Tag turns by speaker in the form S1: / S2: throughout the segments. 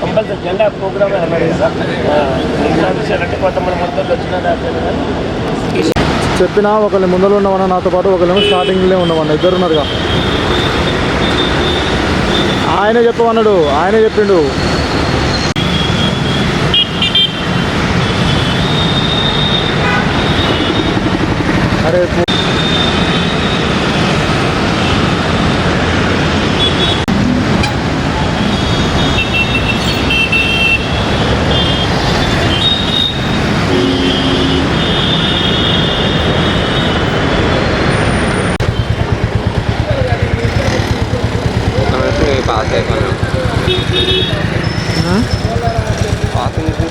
S1: Compulsory జెండా programme అన్నాడు కదా అంటే కొంతమంది మొత్తం వచ్చిన
S2: చెప్పినా ఒకళ్ళు ముందర ఉన్నవన్న నాతో పాటు ఒకళ్ళేమో స్టార్టింగ్లో ఉన్నవన్న ఇద్దరు ఉన్నారుగా. ఆయనే చెప్పమన్నాడు, ఆయనే చెప్పిండు. అరే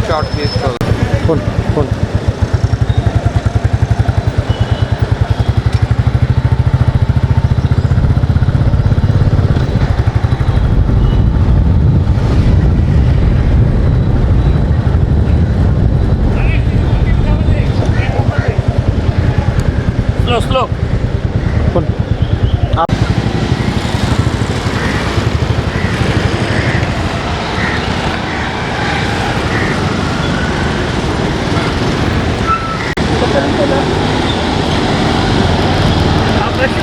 S3: షార్ట్ తీసుకోవాలి.
S1: స్లో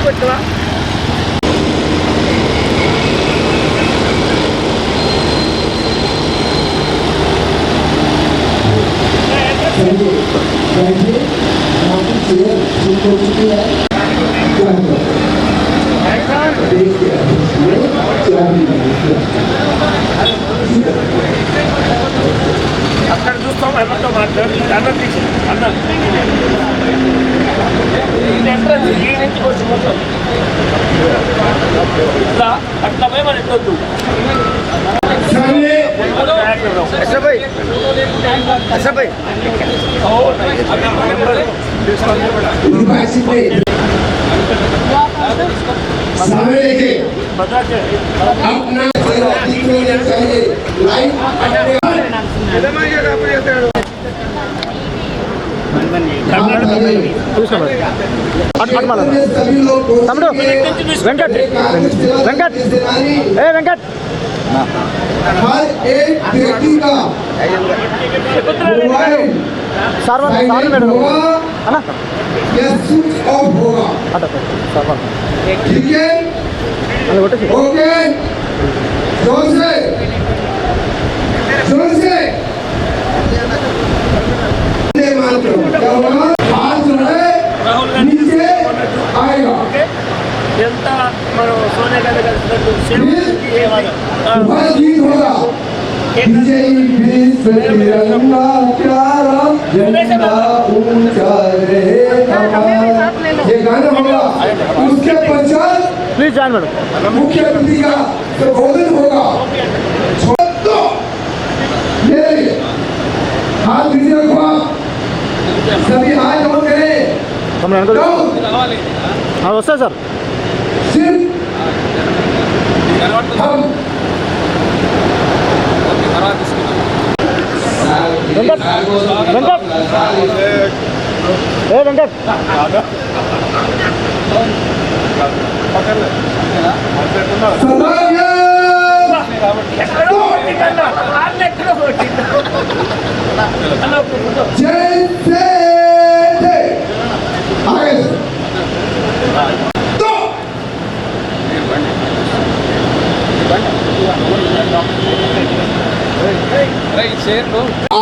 S1: పెట్టవా అక్కడ చూస్తాం ఎవరితో మాట్లాడి అన్నం తీసి అన్నం ఎంట్రన్స్ ఈ నుంచి వచ్చి మొత్తం ఇట్లా అట్లా పోయి మన ఎట్టొద్దు.
S2: తమ్ముడు వెంకట్ వెంకట్ ఏ వెంకట్
S4: हर एक व्यक्ति का
S2: సార్
S4: स्विच ऑफ होगा. ठीक है, ओके, जोर से हाथ जो है नीचे आएगा.
S1: ఎంత మనం సోనియా గాంధీ
S4: गीत होगा. विजय विश्व तिरंगा प्यारा झंडा ऊंचा रहे हमारा. ये गाना होगा. उसके पश्चात
S2: प्लीज जान मैडम
S4: मुख्य अतिथि का संबोधन होगा. तो मेरे हाथ नीचे रखो. सभी हाथ जोड़ करें.
S2: हाँ वस्ता सर
S4: सिर्फ हम
S2: వెంకట్ వెంకట్ ఏ వెంకట్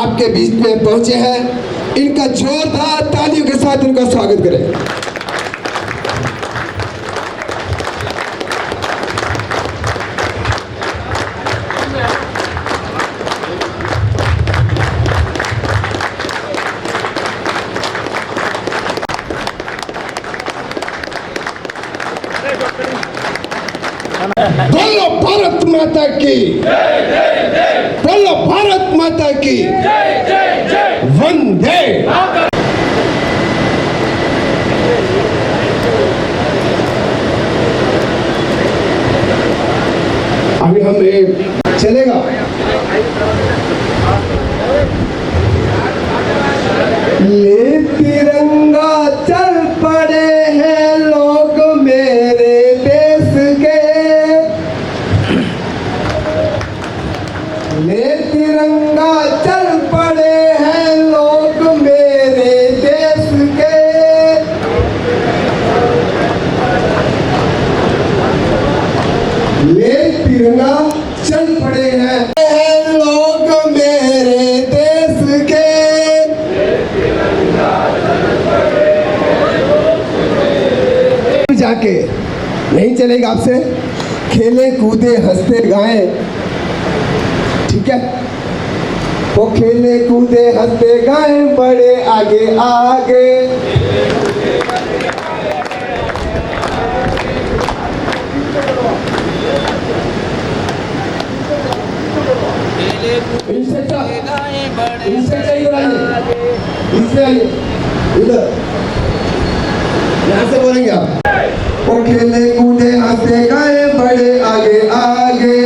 S4: आपके बीच में पहुंचे हैं. इनका जोरदार तालियों के साथ इनका स्वागत करें. बोलो भारत माता की, बोलो भारत माता की वंदे. अभी हम चलेगा. ये तिरंगा चल पड़े हैं लोग मेरे देश के. के नहीं चलेगा आपसे। खेले कूदे हंसते गाएं, ठीक है। वो खेले कूदे हंसते गाएं, बड़े आगे आगे। इंस्पेक्टर इधर आइए, इससे आइए, इधर यहाँ से बोलेंगे आप। वो खेले कूदे हंसते गाए, बड़े आगे आगे।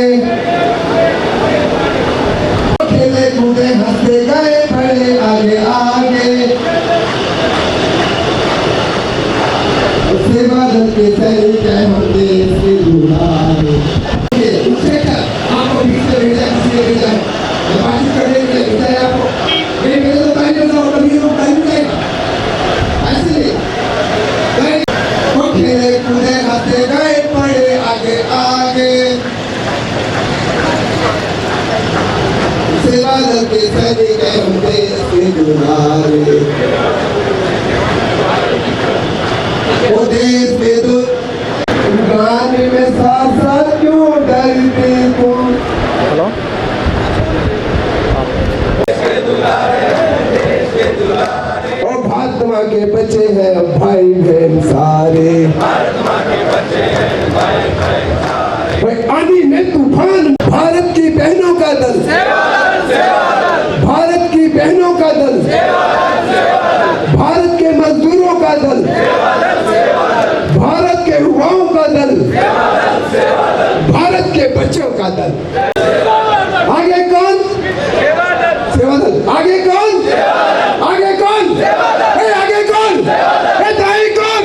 S4: वो खेले कूदे हंसते गाए, बड़े आगे आगे। सेवा दल के सैनिक हैं हम देश के दुलारे। इंस्पेक्टर आपको पीछे भेजा, किसी ने भेजा है, बातचीत करने के लिए भेजा है आपको। नहीं भेजा तो टाइम पे जाओ, कभी तो टाइम जाएगा ऐसे नहीं। वो खेले कूदे हंसते गए, बड़े आगे आगे। सेवा दल के सैनिक हैं हम देश के दुलारे। वो देश में तो गाने में साथ साथ क्यों डरते तुम।
S2: हेलो
S4: ओ भारत माँ के बच्चे हैं भाई बहन सारे। भाई आंधी में तूफान, भारत की बहनों का दल, भारत की बहनों का दल, भारत के मजदूरों का दल, भारत के युवाओं का दल, भारत के बच्चों का दल। आगे कौन? सेवा दल। आगे कौन? आगे कौन? आगे कौन? दाएं कौन?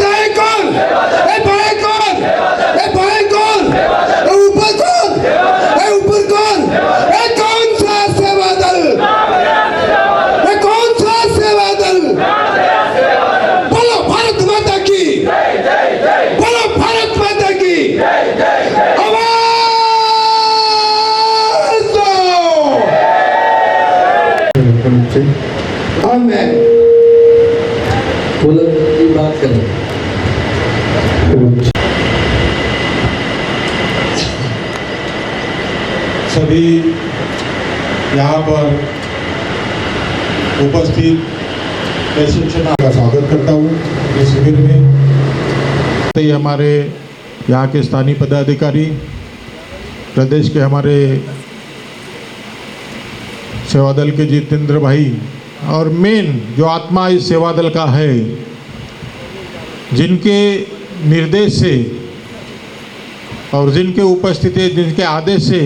S4: दाएं कौन? बाएं कौन? बाएं कौन? ऊपर कौन? ऊपर कौन? कौन सा सेवा दल? कौन सा सेवा दल? बोलो भारत माता की, बोलो भारत माता की आवाज दो। आमेन।
S5: बुलंद की बात करें।
S6: सभी यहाँ पर उपस्थित पेशेंट का स्वागत करता हूँ इस शिविर में। तो हमारे यहाँ के स्थानीय पदाधिकारी, प्रदेश के हमारे सेवा दल के जितेंद्र भाई, और मेन जो आत्मा इस सेवा दल का है, जिनके निर्देश से और जिनके उपस्थिति, जिनके आदेश से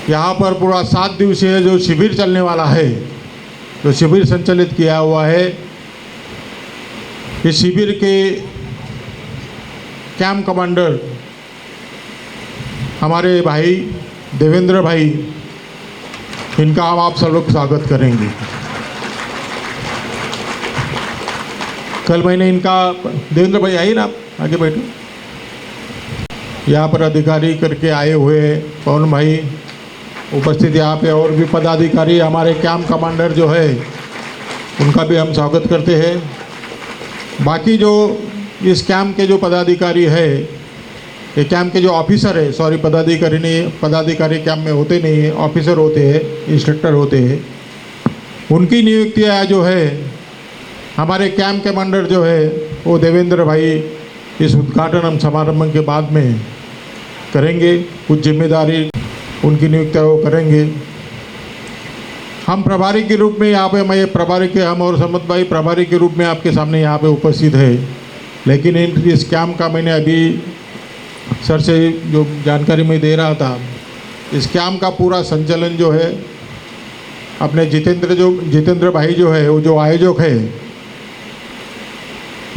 S6: यहाँ पर पूरा 7 दिवसीय जो शिविर चलने वाला है, जो शिविर संचालित किया हुआ है, इस शिविर के कैंप कमांडर हमारे भाई देवेंद्र भाई, इनका हम आप सब लोग स्वागत करेंगे। कल मैंने इनका, देवेंद्र भाई आइए ना, आप आगे बैठो। यहाँ पर अधिकारी करके आए हुए पवन भाई उपस्थित यहाँ पे, और भी पदाधिकारी, हमारे कैंप कमांडर जो है उनका भी हम स्वागत करते हैं। बाकी जो इस कैंप के जो पदाधिकारी है, ये कैंप के जो ऑफिसर है, सॉरी पदाधिकारी नहीं, पदाधिकारी कैंप में होते नहीं है, ऑफिसर होते हैं, इंस्ट्रक्टर होते हैं, उनकी नियुक्तियाँ जो है हमारे कैंप कमांडर जो है वो देवेंद्र भाई इस उद्घाटन समारंभ के बाद में करेंगे। कुछ जिम्मेदारी उनकी नियुक्तियाँ वो करेंगे। हम प्रभारी के रूप में यहाँ पे, मैं प्रभारी के, हम और समत भाई प्रभारी के रूप में आपके सामने यहाँ पे उपस्थित है, लेकिन इस कैंप का मैंने अभी सर से जो जानकारी मैं दे रहा था, इस कैंप का पूरा संचालन जो है अपने जितेंद्र भाई जो है, वो जो आयोजक है,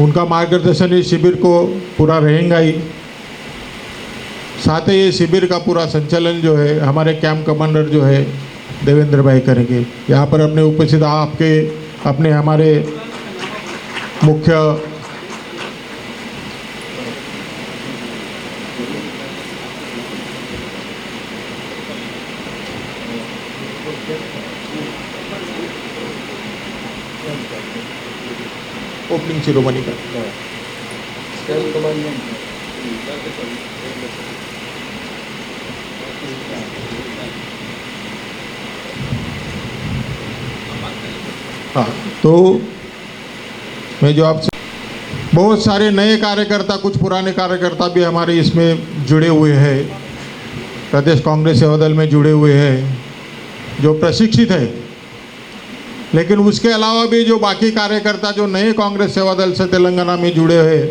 S6: उनका मार्गदर्शन इस शिविर को पूरा रहेगा ही। साथ ही ये शिविर का पूरा संचालन जो है हमारे कैंप कमांडर जो है देवेंद्र भाई करेंगे। यहाँ पर अपने उपस्थित अपने हमारे मुख्य ओपनिंग सेरेमनी का। हाँ, तो मैं जो आपसे बहुत सारे नए कार्यकर्ता, कुछ पुराने कार्यकर्ता भी हमारे इसमें जुड़े हुए हैं, प्रदेश कांग्रेस सेवा दल में जुड़े हुए हैं, जो प्रशिक्षित है। लेकिन उसके अलावा भी जो बाकी कार्यकर्ता जो नए कांग्रेस सेवा दल से तेलंगाना में जुड़े हैं,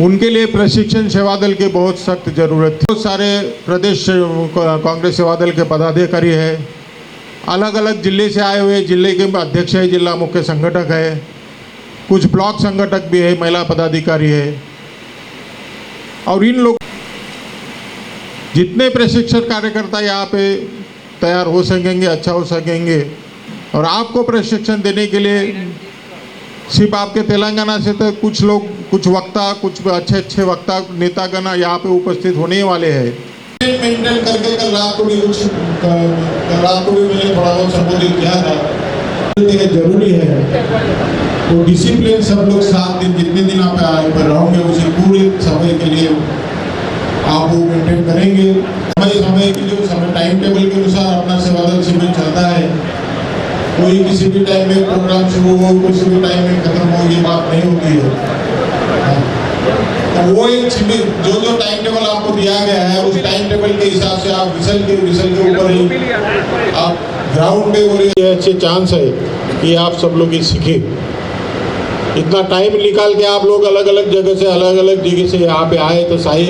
S6: उनके लिए प्रशिक्षण सेवा दल की बहुत सख्त ज़रूरत थी। बहुत सारे प्रदेश कांग्रेस सेवा दल के पदाधिकारी हैं, अलग अलग जिले से आए हुए, जिले के अध्यक्ष है, जिला मुख्य संगठक है, कुछ ब्लॉक संगठक भी है, महिला पदाधिकारी है। और इन लोग जितने प्रशिक्षण कार्यकर्ता यहाँ पे तैयार हो सकेंगे, अच्छा हो सकेंगे। और आपको प्रशिक्षण देने के लिए सिर्फ आपके तेलंगाना से तो कुछ लोग, कुछ वक्ता, कुछ अच्छे वक्ता, नेतागण यहाँ पे उपस्थित होने वाले हैं। मेंटेन करके कल रात को भी मैंने थोड़ा बहुत संबोधित किया था, जरूरी है। तो डिसिप्लिन सब लोग 7 दिन, जितने दिन आप रहोगे उसे पूरे समय के लिए आप वो मेंटेन करेंगे। समय की जो समय टाइम टेबल के अनुसार अपना सेवा दल शिविर चलता है। कोई किसी भी टाइम में प्रोग्राम शुरू हो, किसी भी टाइम में खत्म हो, ये बात नहीं होती है। तो वो एक शिविर जो टाइम टेबल आपको दिया गया है, उस टाइम टेबल के हिसाब से आप विसल के ऊपर ही आप ग्राउंड पे हो रही है। अच्छे चांस है कि आप सब लोग ये सीखें। इतना टाइम निकाल के आप लोग अलग अलग जगह से यहाँ पे आए, तो सही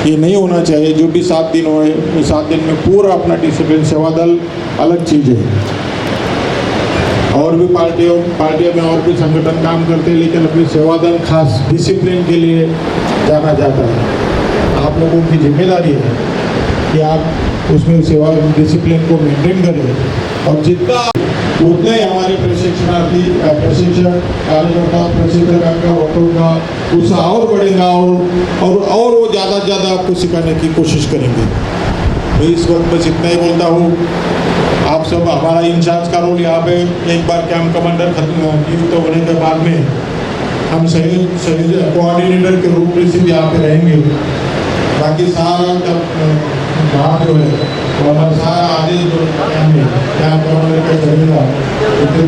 S6: ये नहीं होना चाहिए। जो भी 7 दिन हुए, उस 7 दिन में पूरा अपना डिसिप्लिन, सेवा दल अलग चीज़ है। और भी पार्टियों में और भी संगठन काम करते हैं, लेकिन अपनी सेवा दल खास डिसिप्लिन के लिए जाना जाता है। आप लोगों की जिम्मेदारी है कि आप उसमें सेवा डिसिप्लिन को मेंटेन करें। और जितना उतना ही हमारे प्रशिक्षणार्थी, प्रशिक्षण कार्यकर्ता, प्रशिक्षकों का, वक्तों का उत्साह और बढ़ेगा और वो ज़्यादा से ज़्यादा आपको सिखाने की कोशिश करेंगे। तो इस वक्त बस इतना ही बोलता हूँ। आप सब, हमारा इंचार्ज का रोल यहाँ पे, एक बार कैंप कमांडर नियुक्त होने के बाद में हम सही कोऑर्डिनेटर के रूप में सिर्फ यहाँ पे रहेंगे। बाकी सारा वहाँ जो है तो हमारा सारा आदेश जो कैंप कमांडर का चलेगा, उससे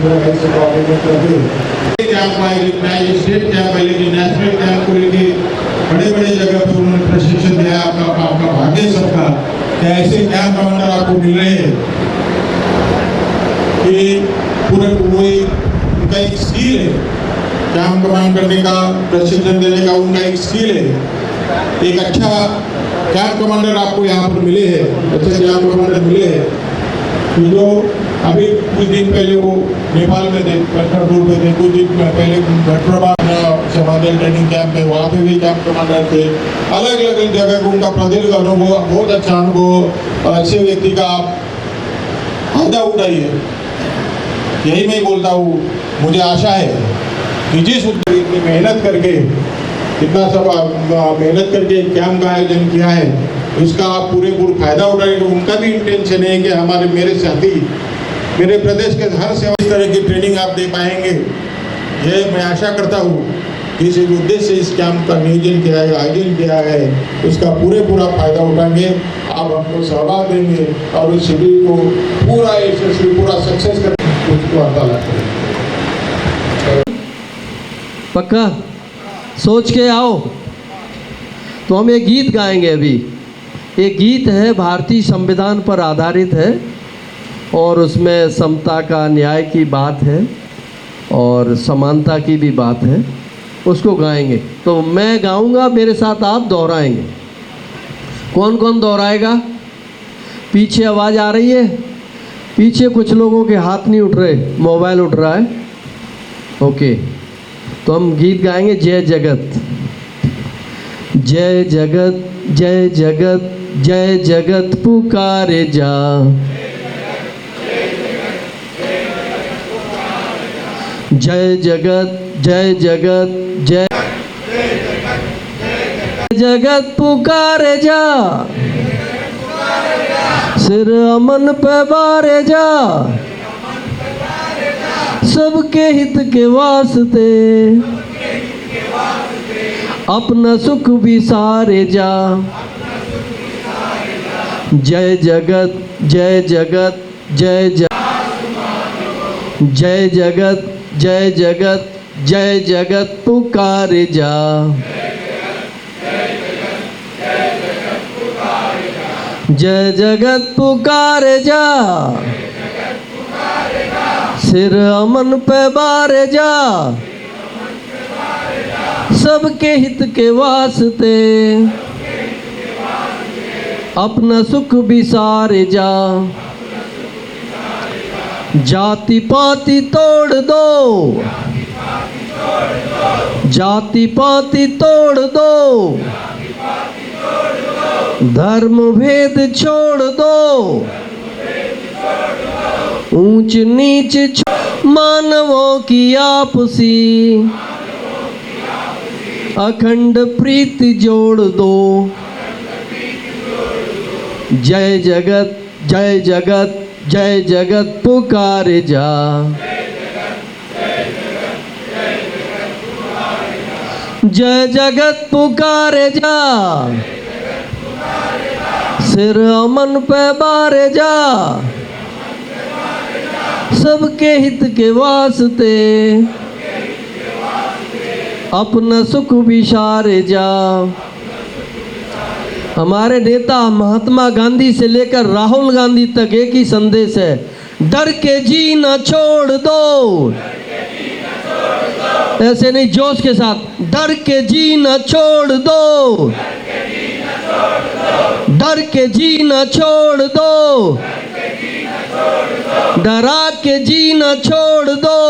S6: कोऑर्डिनेट करके कैंप आएगी, स्टेट कैंप आएगी, नेशनल कैंप को लेके बड़े जगह पे उन्होंने प्रशिक्षण दिया। आपका भाग्य सबका क्या ऐसे कैंप कमांडर आपको मिल रहे हैं कि पूरे उनका एक स्किल है, कैंप कमांड करने का, प्रशिक्षण देने का उनका एक स्किल है। एक अच्छा कैंप कमांडर आपको यहाँ पर मिले हैं, अच्छे कैंप कमांडर मिले हैं। तो जो अभी कुछ दिन पहले वो नेपाल में थे, पटना टूर पे थे, कुछ दिन पहले घटप्रभा सेवा दल ट्रेनिंग कैंप है, वहाँ पे भी कैंप कमांडर थे। अलग अलग जगह को उनका प्रदीर्घ अनुभव, बहुत अच्छा अनुभव और अच्छे व्यक्ति का आप फायदा उठाइए। यही मैं बोलता हूँ। मुझे आशा है कि जिस इतनी मेहनत करके, इतना सब मेहनत करके कैंप का आयोजन किया है, उसका आप पूरे फायदा उठाएंगे। उनका भी इंटेंशन है कि मेरे साथी, मेरे प्रदेश के हर सेवा इस तरह की ट्रेनिंग आप दे पाएंगे। ये मैं आशा करता हूँ कि इस उद्देश्य से इस कैंप का आयोजन किया है, उसका पूरा फायदा उठाएंगे। आप हमको सहभाग देंगे और उस शिविर को पूरा यशस्वी, पूरा सक्सेस कर
S5: पक्का सोच के आओ। तो हम एक गीत गाएंगे अभी। एक गीत है, भारतीय संविधान पर आधारित है और उसमें समता का, न्याय की बात है और समानता की भी बात है। उसको गाएंगे। तो मैं गाऊंगा, मेरे साथ आप दोहराएंगे। कौन कौन दोहराएगा? पीछे आवाज़ आ रही है? पीछे कुछ लोगों के हाथ नहीं उठ रहे, मोबाइल उठ रहा है। ओके, तो हम गीत गाएंगे। जय जगत, जय जगत, जय जगत, जय जगत पुकारे जा। जय जगत, जय जगत, जय जगत पुकारे जा। सिर अमन पे बारे जा, सबके हित के वास्ते अपना सुख विसारे जा। जय जगत जय जगत जय जय जगत जय जगत जय जगत पुकारे जा। जय जगत पुकारे जा, सिर अमन पे बारे जा। सबके हित के वास्ते अपना सुख विसारे जा। जाति पाति तोड़ दो, जाति पाति तोड़ दो, धर्म भेद छोड़ दो, ऊंच नीच मानवों की आपसी अखंड प्रीति जोड़ दो। जय जगत जय जगत जय जगत पुकारे जा। जय जगत पुकारे जा, सिर अमन पे बारे जा। सबके हित के वास्ते अपना सुख विसारे जा। हमारे नेता महात्मा गांधी से लेकर राहुल गांधी तक एक ही संदेश है, डर के जीना छोड़ दो। ऐसे नहीं, जोश के साथ, डर के जीना छोड़ दो, डर के जीना छोड़ दो, डरा के जीना छोड़ दो।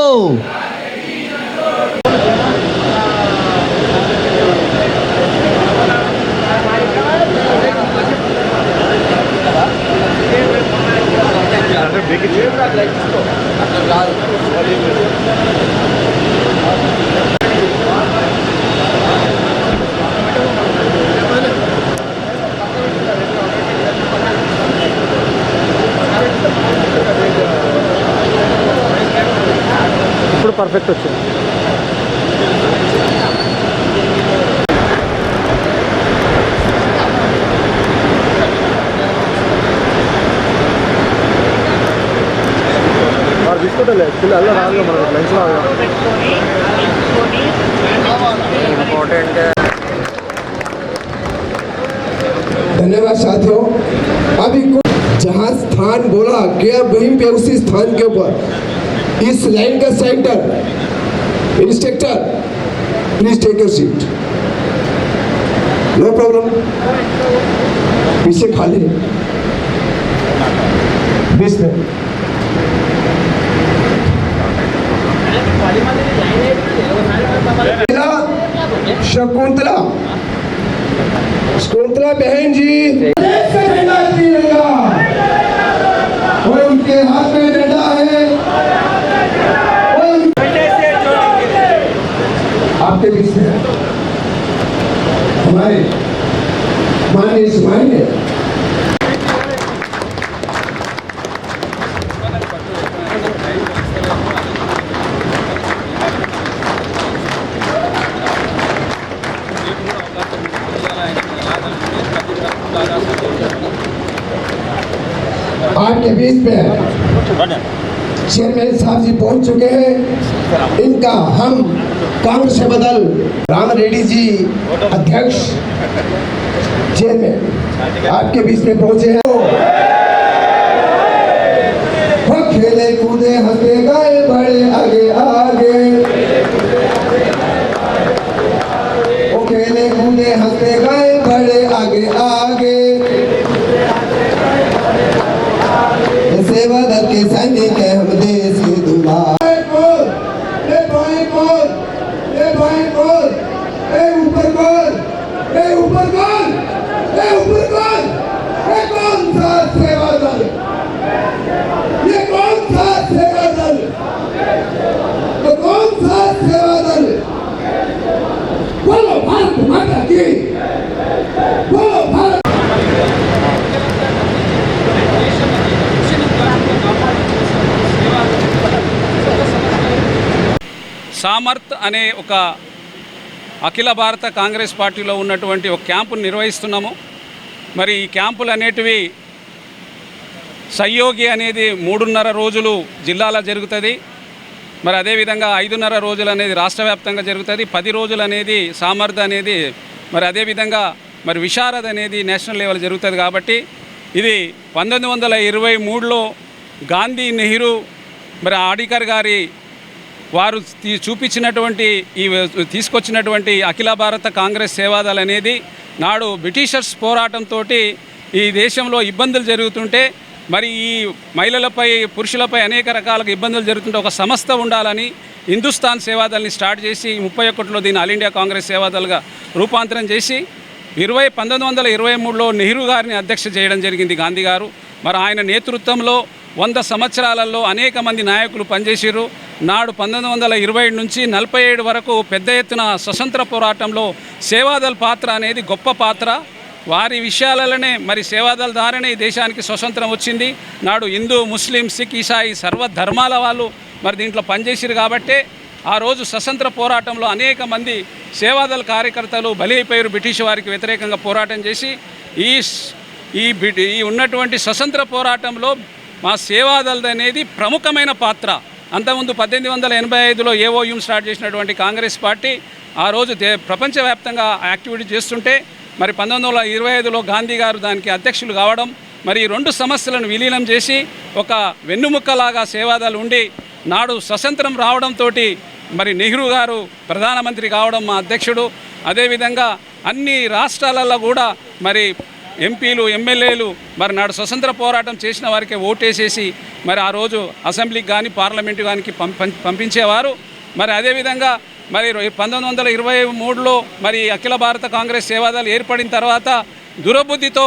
S2: ఇప్పుడు పర్ఫెక్ట్ వచ్చింది. వాడు తీసుకుంటలే పిల్ల అల్ల రాదుగా మనకు లంచ్ రాదుగా.
S3: इम्पोर्टेंट है।
S4: धन्यवाद साथियों। अभी जहाँ स्थान बोला गया वहीं पे उसी स्थान के ऊपर इस लाइन का centre instructor please take your seat. No problem, पीछे खाली बीच में। शकुंतला शकुंतला बहन जी और उनके हाथ में डंडा है। आपके बीच में हमारे माननीय इस्माइल है। आपके बीच में चेयरमैन साहब जी पहुंच चुके हैं। इनका हम कांग्रेस से बदल राम रेड्डी जी अध्यक्ष चेयरमैन आपके बीच में पहुंचे हैं। वो खेले कूदे हंसे गाए बड़े आगे आगे, वो खेले कूदे हंसे गाए बड़े आगे आगे। सेवा दल के सैनिक है हम देश के दूल्हा। ऊपर कौन, ऊपर कौन, ऊपर कौन, कौन सा सेवा दल, ये कौन सा सेवा दल, तो कौन सा सेवा दल। बोलो भारत माता की, बोलो भारत।
S7: సామర్థ్ అనే ఒక అఖిల భారత కాంగ్రెస్ పార్టీలో ఉన్నటువంటి ఒక క్యాంపును నిర్వహిస్తున్నాము. మరి ఈ క్యాంపులు అనేటివి సహయోగి అనేది 3.5 రోజులు జిల్లాలో జరుగుతుంది. మరి అదేవిధంగా 5.5 రోజులు అనేది రాష్ట్ర వ్యాప్తంగా జరుగుతుంది. 10 రోజులు అనేది సామర్థ్ అనేది, మరి అదేవిధంగా మరి విశారద్ అనేది నేషనల్ లెవెల్ జరుగుతుంది. కాబట్టి ఇది 1923లో గాంధీ, నెహ్రూ, మరి ఆడికర్ గారి వారు చూపించినటువంటి తీసుకొచ్చినటువంటి అఖిల భారత కాంగ్రెస్ సేవాదల్ అనేది నాడు బ్రిటిషర్స్ పోరాటంతో ఈ దేశంలో ఇబ్బందులు జరుగుతుంటే, మరి ఈ మహిళలపై, పురుషులపై అనేక రకాల ఇబ్బందులు జరుగుతుంటే ఒక సంస్థ ఉండాలని హిందుస్థాన్ సేవాదల్ని స్టార్ట్ చేసి 31లో దీన్ని ఆల్ ఇండియా కాంగ్రెస్ సేవాదల్గా రూపాంతరం చేసి 1923లో నెహ్రూ గారిని అధ్యక్ష చేయడం జరిగింది గాంధీ గారు. మరి ఆయన నేతృత్వంలో 100 సంవత్సరాలలో అనేక మంది నాయకులు పనిచేసారు. నాడు 1927 నుంచి 47 వరకు పెద్ద ఎత్తున స్వతంత్ర పోరాటంలో సేవాదల్ పాత్ర అనేది గొప్ప పాత్ర. వారి విషయాలలోనే మరి సేవాదల్ ద్వారానే ఈ దేశానికి స్వతంత్రం వచ్చింది. నాడు హిందూ, ముస్లిం, సిక్, ఈసాయి సర్వధర్మాల వాళ్ళు మరి దీంట్లో పనిచేసారు. కాబట్టే ఆ రోజు స్వతంత్ర పోరాటంలో అనేక మంది సేవాదల్ కార్యకర్తలు బలి అయిపోయారు. బ్రిటిష్ వారికి వ్యతిరేకంగా పోరాటం చేసి ఈ ఉన్నటువంటి స్వతంత్ర పోరాటంలో మా సేవాదల్ అనేది ప్రముఖమైన పాత్ర. అంతకుముందు 1885లో ఏఓయూ స్టార్ట్ చేసినటువంటి కాంగ్రెస్ పార్టీ ఆ రోజు ప్రపంచవ్యాప్తంగా యాక్టివిటీ చేస్తుంటే, మరి 1925లో గాంధీ గారు దానికి అధ్యక్షులు కావడం, మరి ఈ 2 సమస్యలను విలీనం చేసి ఒక వెన్నుముక్కలాగా సేవాదల్ ఉండి నాడు స్వతంత్రం రావడంతో మరి నెహ్రూ గారు ప్రధానమంత్రి కావడం మా అధ్యక్షుడు. అదేవిధంగా అన్ని రాష్ట్రాలలో కూడా మరి ఎంపీలు, ఎమ్మెల్యేలు మరి నాడు స్వతంత్ర పోరాటం చేసిన వారికి ఓటేసేసి మరి ఆ రోజు అసెంబ్లీకి కానీ పార్లమెంటు కానీ పంపించేవారు. మరి అదేవిధంగా మరి 1923లో మరి అఖిల భారత కాంగ్రెస్ సేవాదల్ ఏర్పడిన తర్వాత దురబుద్ధితో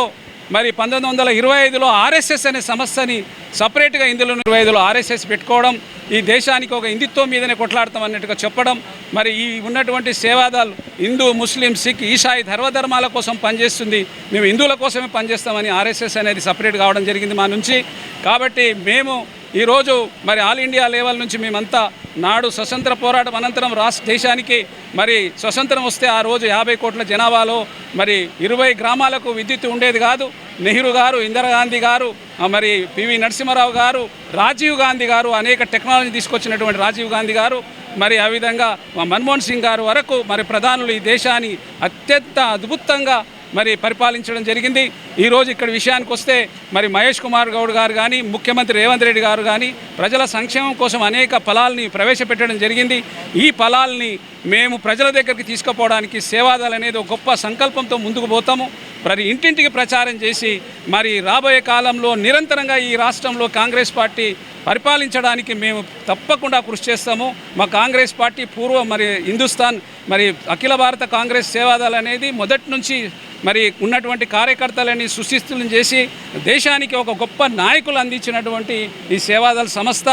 S7: మరి 1925లో ఆర్ఎస్ఎస్ అనే సంస్థని సపరేట్గా ఇందులో 25లో ఆర్ఎస్ఎస్ పెట్టుకోవడం, ఈ దేశానికి ఒక హిందుత్వం మీదనే కొట్లాడతాం అన్నట్టుగా చెప్పడం. మరి ఈ ఉన్నటువంటి సేవాదల్ హిందూ, ముస్లిం, సిక్, ఈసాయి సర్వధర్మాల కోసం పనిచేస్తుంది. మేము హిందువుల కోసమే పనిచేస్తామని ఆర్ఎస్ఎస్ అనేది సపరేట్ కావడం జరిగింది మా నుంచి. కాబట్టి మేము ఈరోజు మరి ఆల్ ఇండియా లెవెల్ నుంచి మేమంతా నాడు స్వతంత్ర పోరాటం అనంతరం దేశానికి మరి స్వతంత్రం వస్తే ఆ రోజు 50 కోట్ల జనాభాలో మరి 20 గ్రామాలకు విద్యుత్ ఉండేది కాదు. నెహ్రూ గారు, ఇందిరాగాంధీ గారు, మరి పివి నరసింహారావు గారు, రాజీవ్ గాంధీ గారు, అనేక టెక్నాలజీ తీసుకొచ్చినటువంటి రాజీవ్ గాంధీ గారు, మరి ఆ విధంగా మన్మోహన్ సింగ్ గారు వరకు మరి ప్రధానులు ఈ దేశాన్ని అత్యంత అద్భుతంగా మరి పరిపాలించడం జరిగింది. ఈరోజు ఇక్కడ విషయానికి వస్తే మరి మహేష్ కుమార్ గౌడ్ గారు కానీ, ముఖ్యమంత్రి రేవంత్ రెడ్డి గారు కానీ ప్రజల సంక్షేమం కోసం అనేక ఫలాల్ని ప్రవేశపెట్టడం జరిగింది. ఈ ఫలాల్ని మేము ప్రజల దగ్గరికి తీసుకుపోవడానికి సేవాదల్ అనేది ఒక గొప్ప సంకల్పంతో ముందుకు పోతాము. మరి ఇంటింటికి ప్రచారం చేసి మరి రాబోయే కాలంలో నిరంతరంగా ఈ రాష్ట్రంలో కాంగ్రెస్ పార్టీ పరిపాలించడానికి మేము తప్పకుండా కృషి చేస్తాము. మా కాంగ్రెస్ పార్టీ మరి హిందుస్థాన్ మరి అఖిల భారత కాంగ్రెస్ సేవాదల్ అనేది మొదటి నుంచి మరి ఉన్నటువంటి కార్యకర్తలని సుశిస్తులను చేసి దేశానికి ఒక గొప్ప నాయకులు అందించినటువంటి ఈ సేవాదల్ సంస్థ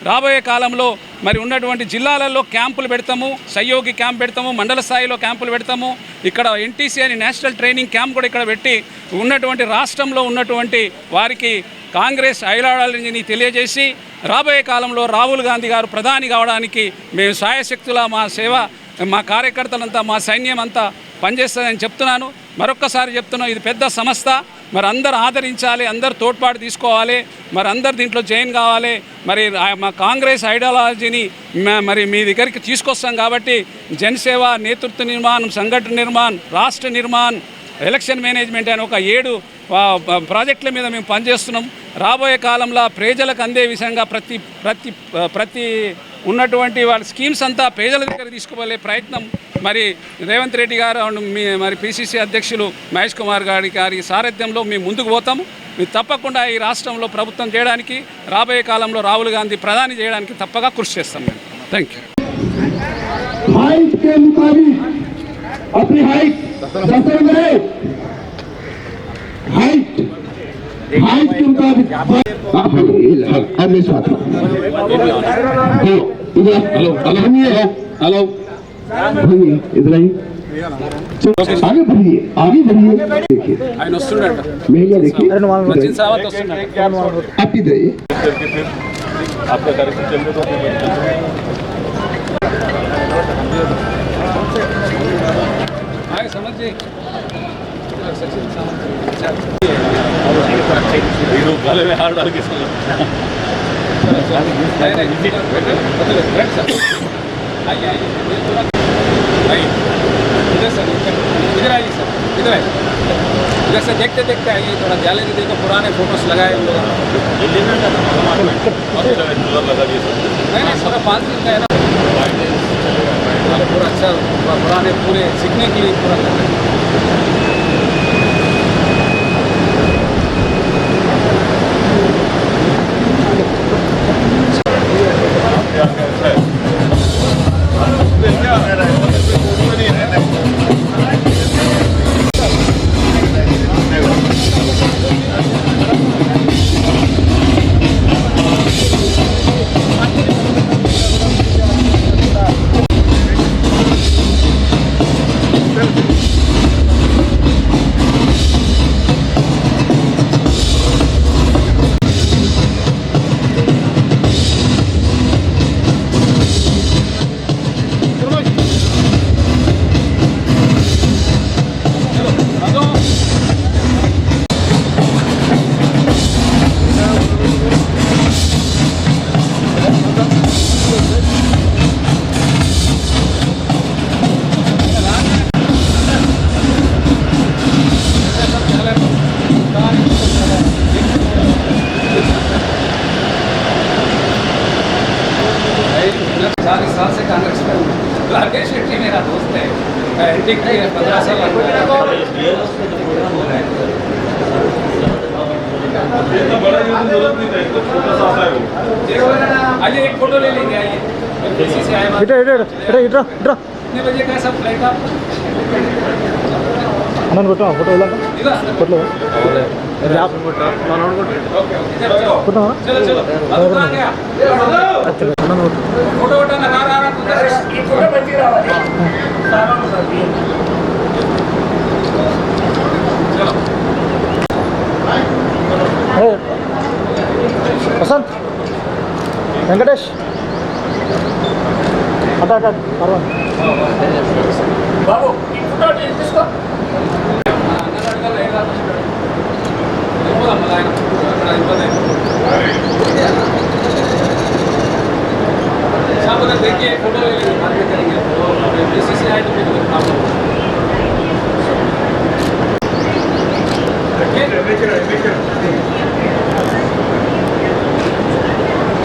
S7: రాబోయే కాలంలో మరి ఉన్నటువంటి జిల్లాలలో క్యాంపులు పెడతాము, సహయోగి క్యాంప్ పెడతాము, మండల స్థాయిలో క్యాంపులు పెడతాము. ఇక్కడ ఎన్టీసీ అని నేషనల్ ట్రైనింగ్ క్యాంప్ కూడా ఇక్కడ పెట్టి ఉన్నటువంటి రాష్ట్రంలో ఉన్నటువంటి వారికి కాంగ్రెస్ ఐడియాలజీని తెలియజేసి రాబోయే కాలంలో రాహుల్ గాంధీ గారు ప్రధాని కావడానికి మేము సాయశక్తుల మా కార్యకర్తలంతా, మా సైన్యం అంతా పనిచేస్తుందని చెప్తున్నాను. మరొక్కసారి చెప్తున్నాం, ఇది పెద్ద సంస్థ. మరి అందరు ఆదరించాలి, అందరు తోడ్పాటు తీసుకోవాలి, మరి అందరు దీంట్లో జాయిన్ కావాలి. మరి మా కాంగ్రెస్ ఐడియాలజీని మరి మీ దగ్గరికి తీసుకొస్తాం. కాబట్టి జనసేవ, నేతృత్వ నిర్మాణం, సంఘటన నిర్మాణం, రాష్ట్ర నిర్మాణం, ఎలక్షన్ మేనేజ్మెంట్ అని ఒక 7 ప్రాజెక్టుల మీద మేము పనిచేస్తున్నాం. రాబోయే కాలంలో ప్రజలకు అందే విధంగా ప్రతి ఉన్నటువంటి వాళ్ళ స్కీమ్స్ అంతా ప్రజల దగ్గర తీసుకుపోలే ప్రయత్నం మరి రేవంత్ రెడ్డి గారు మరి పిసిసి అధ్యక్షులు మహేష్ కుమార్ గారి సారథ్యంలో మేము ముందుకు పోతాము. మీరు తప్పకుండా ఈ రాష్ట్రంలో ప్రభుత్వం చేయడానికి, రాబోయే కాలంలో రాహుల్ గాంధీ ప్రధాని చేయడానికి తప్పగా కృషి చేస్తాం మేము. Thank you.
S4: हाइट के मुताबिक हेलो इधर आइए, आगे बढ़िए, आगे बढ़िए. देखिए महिला, देखिए आप इधर आइए.
S1: आपका कार्यक्रम चल रहा है.
S7: आगे समझिए सचिन सामंत इधर सर इधर आइए सर इधर आइए इधर से देखते देखते आइए थोड़ा गैलरी देखो पुराने फोटोज लगाए हम लोग नहीं पूरा 5 दिन का है ना पूरा अच्छा पुराने पूरे सीखने के लिए पूरा राकेश शेट्टी मेरा दोस्त है एंटिक की 15 साल आइए एक फोटो ले लेंगे आइए किसी से आए कितने बजे का सब फ्लाइट आपका
S2: అన్న కొట్టు ఫోటో వెళ్ళాక కొట్లో
S7: चलो चलो फोटो उठाना रहा चलो
S2: వసంత్ వెంకటేష్ అటా అటా పర్వాలేదు
S1: బాబు ఈ ఫోటో తీసుకో
S7: देखिए फोटो ले लेंगे बात करेंगे बीसीसी आए तो फिर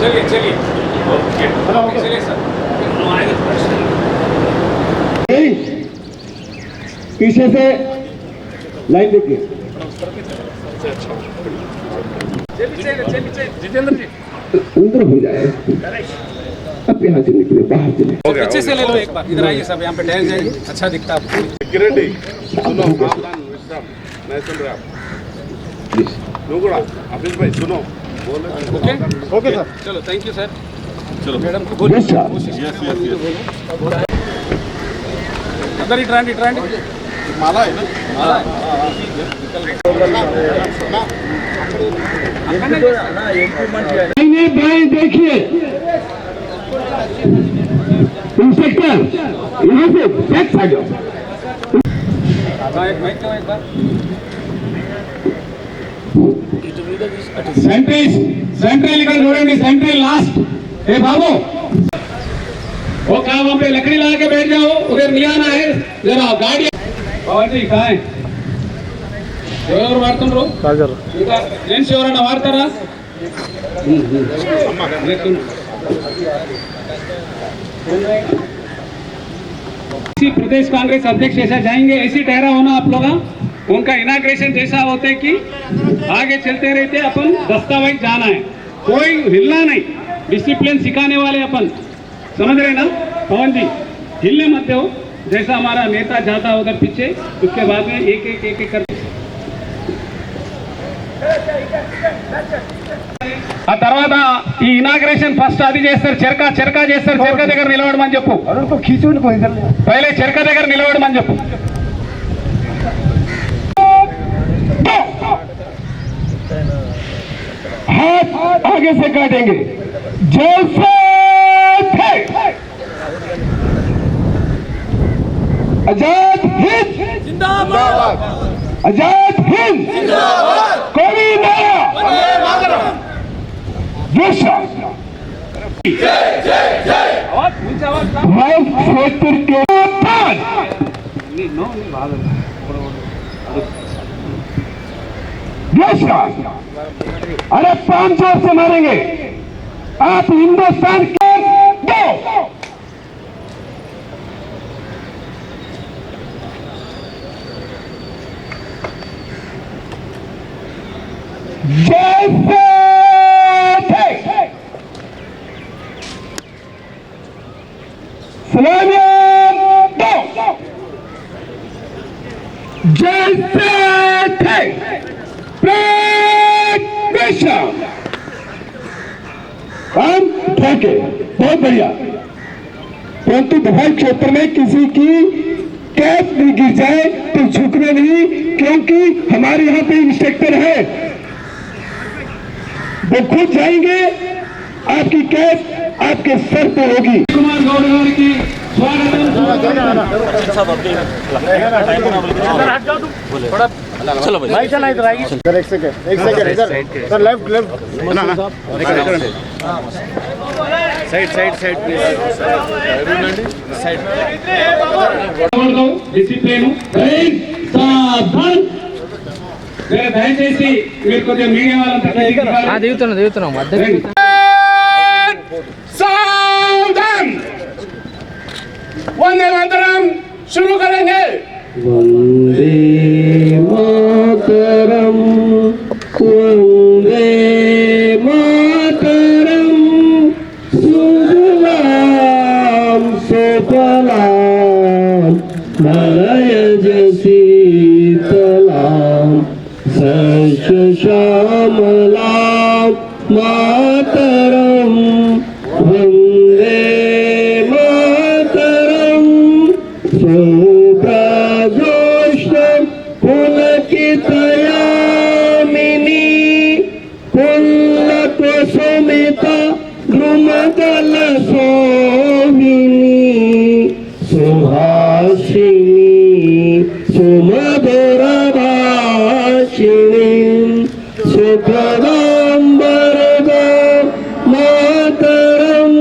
S7: चलिए चलिए चलिए सर
S4: पीछे से लाइन देखिए
S7: जितेंद्र जी
S4: अंदर हो जाए अब यहाँ से निकले बाहर से निकले
S7: पीछे से ले लो एक बार इधर आइए सब यहाँ पे टहल जाइए अच्छा दिखता है आपको
S8: सुनो सावधान विश्राम मैं सुन रहा आफिस भाई सुनो
S7: ओके
S2: ఓకే సార్
S7: चलो थैंक यू सर चलो मैडम को बोलिए कोशिश अंदर इटरांडी
S8: माला है ना
S4: बाएं देखिए इंस्पेक्टर यहाँ से बैक साइड सेंट्रल ఇక్కడ చూడండి सेंट्रल लास्ट ए बाबू वो कहाँ वहाँ पे लकड़ी लगा के बैठ जाओ उधर नहीं आना है जरा गाड़ी
S7: బాగుంది కాయ్ ఎవరు వాడుతుండ్రు
S2: రాజారు
S7: ఇంకా జెంట్స్ ఎవరైనా వాడతారా प्रदेश कांग्रेस अध्यक्ष ऐसा जाएंगे ऐसी ठहरा होना आप लोग उनका इनाग्रेशन जैसा होते कि आगे चलते रहते अपन दस्तावेज जाना है कोई हिलना नहीं डिसिप्लिन सिखाने वाले अपन समझ रहे ना पवन जी हिलने मत हो जैसा हमारा नेता जाता उधर पीछे उसके बाद में एक एक कर ఆ తర్వాత ఈ ఇనాగ్రేషన్ ఫస్ట్ అది చేస్తారు చెరక చేస్తారు చెరక దగ్గర నిలబడమని చెప్పు పైలే చెరక దగ్గర నిలబడమని చెప్పు
S4: हाथ आगे से काटेंगे जैसे थे आजाद हिंद जिंदाबाद, आजाद हिंद जिंदाबाद, कोई नारा मैं क्षेत्र के अरे 500 से मारेंगे आप हिंदुस्तान के दो। जैसे थे सलामियां दो, जैसे थे हम ठोके, बहुत बढ़िया। परंतु दफाई क्षेत्र में किसी की कैप नहीं गिर जाए तो झुकना नहीं, क्योंकि हमारे यहाँ पे इंस्ट्रक्टर है, वो खुद जाएंगे, आपकी कैप आपके सर पे होगी। कुमार गौड़ गारी की
S1: चलो भाई चला इधर आएगी सर, एक सेकंड इधर sir, left side
S4: discipline Sadhan దయచేసి మీరు కొద్దిగా మీడియా వాళ్ళంతా
S3: దిగుతున్నాం
S4: सावधान, वंदे मातरम शुरू करेंगे।
S5: वंदे मातरम, वंदे मातरम, सुजलाम सुफलाम मलयज शीतलाम सस्य श्यामलाम मातरम, वंदे मातरम, सुप्रदोषम पुलकितयामिनी पुल्लकुसुमिता द्रुमदल सोमिनी सुहासिनी सुमधुरभाषिणी सुप्रदां वरदां मातरं,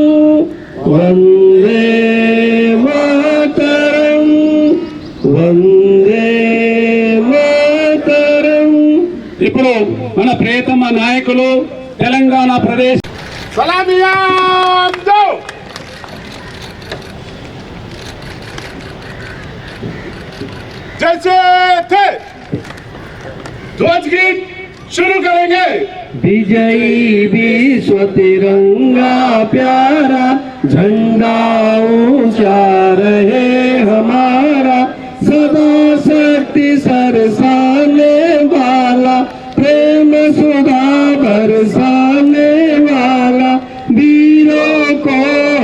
S5: वंदे मातरं, वंदे मातरं।
S4: ఇప్పుడు మన ప్రియతమ నాయకులు తెలంగాణ ప్రదేశ్ సలామియాం దో, जैसे थे ध्वज गीत शुरू करेंगे।
S5: विजयी विश्व तिरंगा प्यारा, झंडा ऊंचा रहे हमारा, सदा शक्ति सरसाने वाला, प्रेम सुधा बरसाने वाला, वीरों को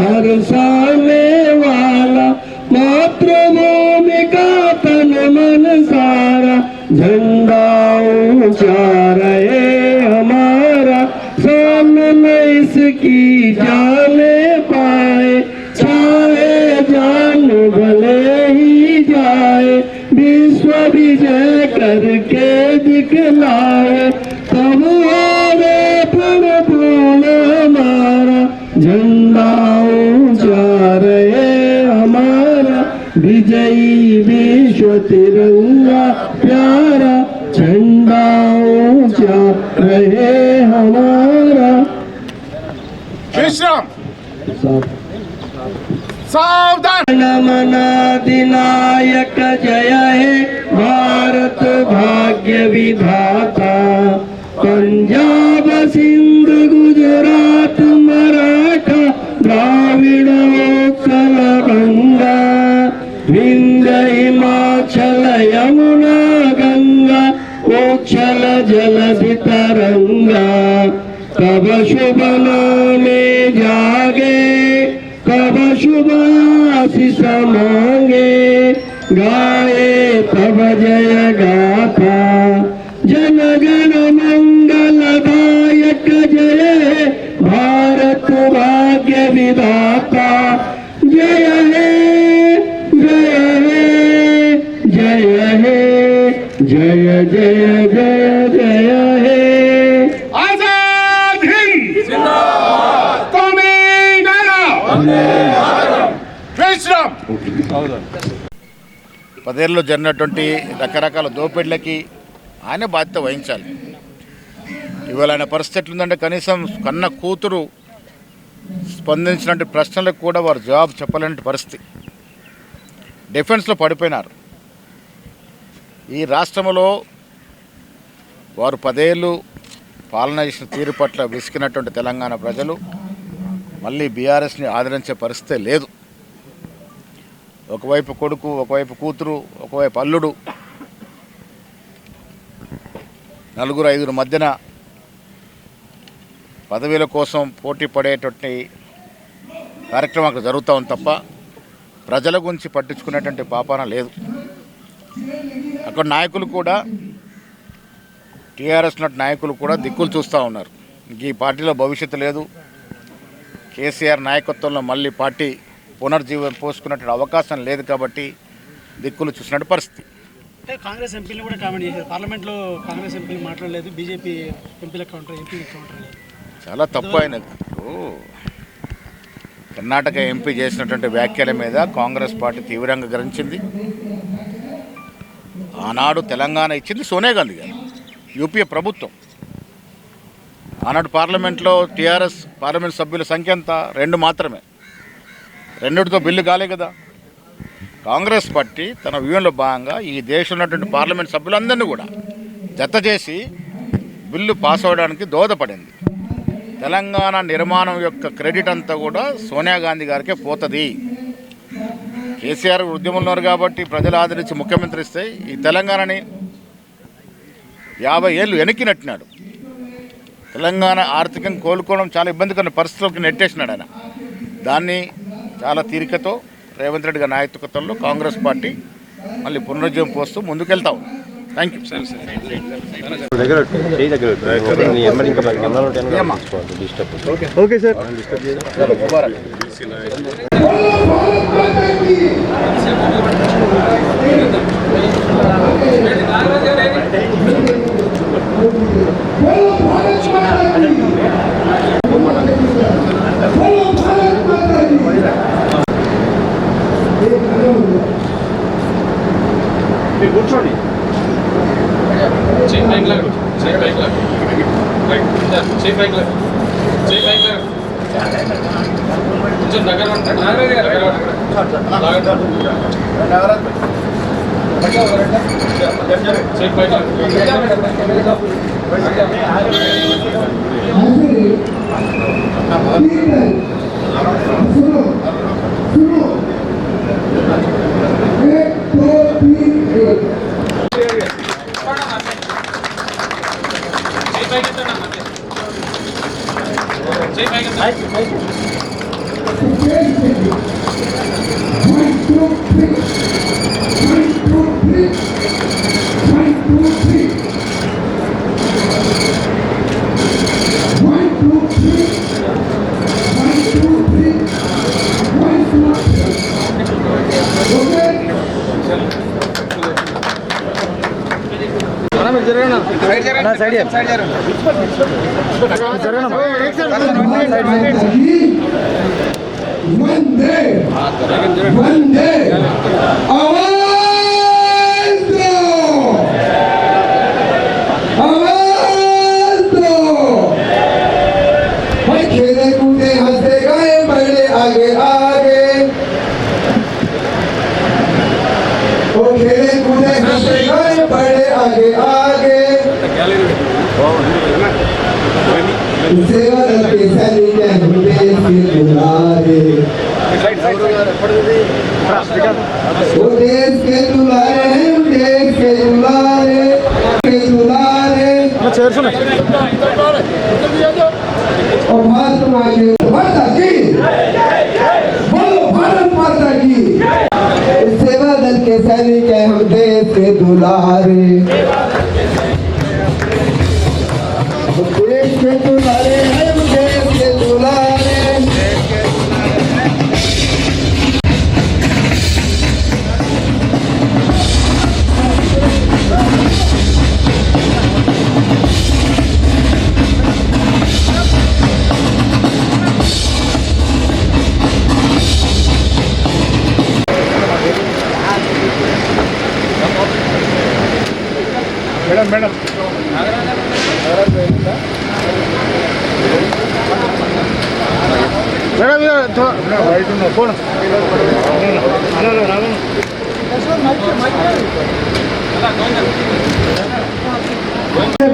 S5: हर्षाने वाला, मातृभूमि का तन मन सारा, झंडा ऊंचा रहे हमारा, सामने इसकी जाने पाए, चाहे जान भले ही जाए, विश्व विजय करके दिखलाए, तब आवे प्रभुन हमारा, झंडा ऊंचा रहे हमारा, विजयी विश्व तिरंगा प्यारा, झंडा ऊंचा रहे हमारा।
S4: विश्राम सावधान।
S5: मन अधिनायक जय है भारत भाग्य विधाता, पंजाब सिंध गुजरात मराठा द्राविड़ उत्कल गंगा, विंध्य हिमाचल यमुना गंगा, उच्छल जलधि तरंगा, कब शुभ नामे जागे, कब शुभ आशीष मांगे, गाए तब जय गाथा, जन गण मंगलदायक जय भारत भाग्य विधाता, जय हे जय हे
S9: 10 ఏళ్ళలో జరిగినటువంటి రకరకాల దోపిడీలకి ఆయన బాధ్యత వహించాలి. ఇవాళ ఆయన పరిస్థితి ఎట్లుందంటే కనీసం కన్న కూతురు స్పందించినటువంటి ప్రశ్నలకు కూడా వారు జవాబు చెప్పలేని పరిస్థితి. డిఫెన్స్లో పడిపోయినారు. ఈ రాష్ట్రంలో వారు 10 ఏళ్ళు పాలన చేసిన తీరు పట్ల విసిగినటువంటి తెలంగాణ ప్రజలు మళ్ళీ బీఆర్ఎస్ని ఆదరించే పరిస్థితే లేదు. ఒకవైపు కొడుకు, ఒకవైపు కూతురు, ఒకవైపు అల్లుడు, 4-5 మధ్యన పదవీల కోసం పోటీ పడేటువంటి కార్యక్రమం అక్కడ జరుగుతూ ఉంది తప్ప ప్రజల గురించి పట్టించుకునేటువంటి పాపాన లేదు. అక్కడ నాయకులు కూడా, టీఆర్ఎస్ నాయకులు కూడా దిక్కులు చూస్తూ ఉన్నారు. ఈ పార్టీలో భవిష్యత్తు లేదు, కేసీఆర్ నాయకత్వంలో మళ్ళీ పార్టీ పునర్జీవం పోసుకున్నటువంటి అవకాశం లేదు కాబట్టి దిక్కులు చూసినట్టు పరిస్థితి.
S10: అంటే కాంగ్రెస్ ఎంపీలు కూడా కామెంట్ చేశారు. పార్లమెంట్లో కాంగ్రెస్ ఎంపీలు మాట్లాడలేదు, బీజేపీ ఎంపీలకు కౌంటర్, ఎంపీలకు కౌంటర్ లేదు.
S9: చాలా తప్పు అయినది. కర్ణాటక ఎంపీ చేసినటువంటి వ్యాఖ్యల మీద కాంగ్రెస్ పార్టీ తీవ్రంగా గ్రహించింది. ఆనాడు తెలంగాణ ఇచ్చింది సోనియా గాంధీ గారు, యూపీఏ ప్రభుత్వం. ఆనాడు పార్లమెంట్లో టీఆర్ఎస్ పార్లమెంట్ సభ్యుల సంఖ్య ఎంత? 2 మాత్రమే. 2తో బిల్లు కాలే కదా. కాంగ్రెస్ పార్టీ తన వ్యూహంలో భాగంగా ఈ దేశంలో ఉన్నటువంటి పార్లమెంట్ సభ్యులందరినీ కూడా జత చేసి బిల్లు పాస్ అవ్వడానికి దోహదపడింది. తెలంగాణ నిర్మాణం యొక్క క్రెడిట్ అంతా కూడా సోనియా గాంధీ గారికే పోతుంది. కేసీఆర్ ఉద్యమంలో ఉన్నారు కాబట్టి ప్రజలు ఆదరించి ముఖ్యమంత్రి ఇస్తే ఈ తెలంగాణని 50 ఏళ్ళు వెనక్కి నెట్టినాడు. తెలంగాణ ఆర్థికంగా కోలుకోవడం చాలా ఇబ్బందికరమైన పరిస్థితుల్లోకి నెట్టేసినాడు ఆయన. దాన్ని చాలా తీరికతో రేవంత్ రెడ్డి గారి నాయకత్వంలో కాంగ్రెస్ పార్టీ మళ్ళీ పునరుజ్జీవం పోస్తూ ముందుకెళ్తా ఉంది. Thank you.
S2: Okay sir.
S1: కూర్చోండి.
S4: वंदे वंदे आवाज दो, आवाज दो। भाई खेले कूदे हंसते गाए बढ़े आगे आगे, ओ खेले कूदे हंसते गाए बढ़े आगे आगे। सेवा दल के सैनिक हैं देश के दुलारे, वो देश के दुलारे हैं, देश के दुलारे, के दुलारे। और महात्मा की माता की, बोलो भारत माता की। सेवा दल के सैनिक हैं हम देश के दुलारे, देश के दुलारे हैं, देश के दुलारे।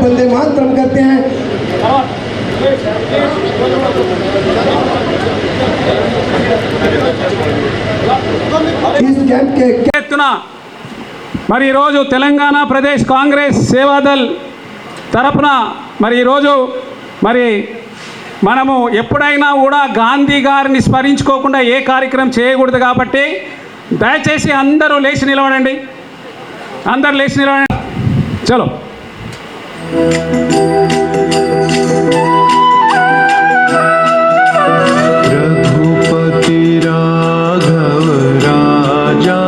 S4: बंदे मातरम करते हैं। इस कैंप के
S7: ఎత్తున మరి ఈరోజు తెలంగాణ ప్రదేశ్ కాంగ్రెస్ సేవాదల్ తరపున మరి ఈరోజు మరి మనము ఎప్పుడైనా కూడా గాంధీ గారిని స్మరించుకోకుండా ఏ కార్యక్రమం చేయకూడదు కాబట్టి దయచేసి అందరూ లేచి నిలబడండి, అందరూ లేచి నిలబడండి. చలో
S11: रघुपति राघव राजा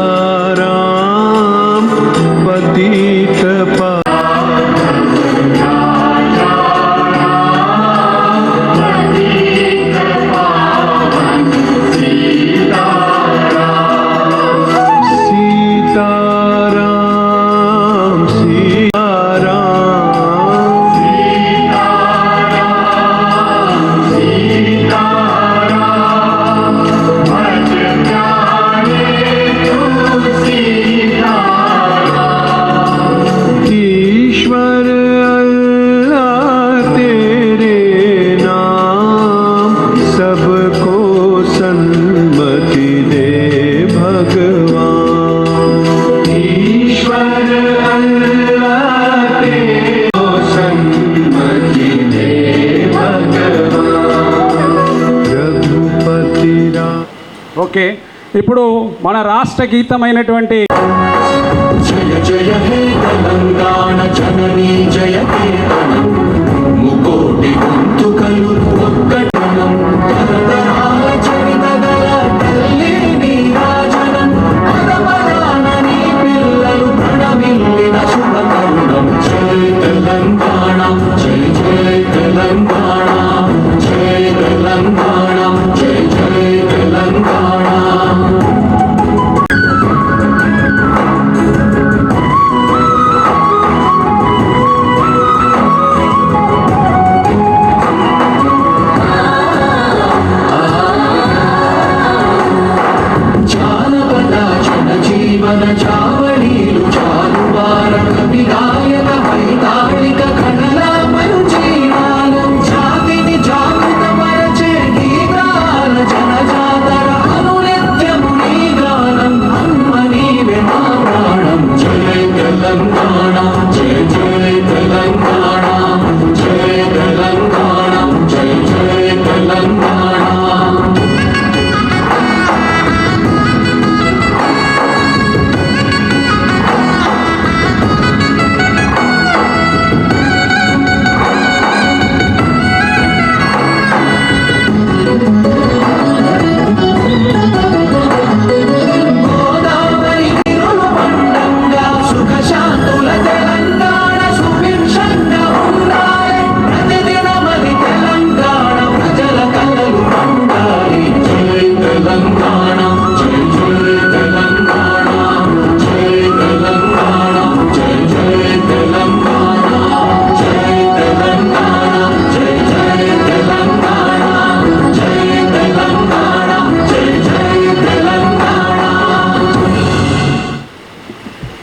S11: राम पतित सीताराम ईश्वर अल्लाह तेरे नाम सबको सन्मति दे भगवान। ईश्वर अल्लाह तेरे सन्मति दे भगवान। रघुपति राम।
S7: ఓకే, ఇప్పుడు మన రాష్ట్ర గీతమైనటువంటి
S11: जय जय हे तेलंगाण जननी जय कीर्तनं मुकोटि गొంతుకలు ఒక్కటనం తరతరాల చరితగల తల్లి నీరాజనం పదపదాన నీ పిల్లలు ప్రణమిల్లిన శుభ తరుణం. జై తెలంగాణ జై జై తెలంగాణ జై తెలంగాణ జై జై తెలంగాణ. చావళీలు చాలువార కవి గాయక వైతాళిక కళల మంచీరాలు జాతిని జాగృత మరచే గీతాల జనజాతర అనునిత్యము నీ గానం అమ్మ నీవే మా ప్రాణం. జై తెలంగాణ జై జై తెలంగాణ జై తెలంగాణ జై జై తెలంగాణ.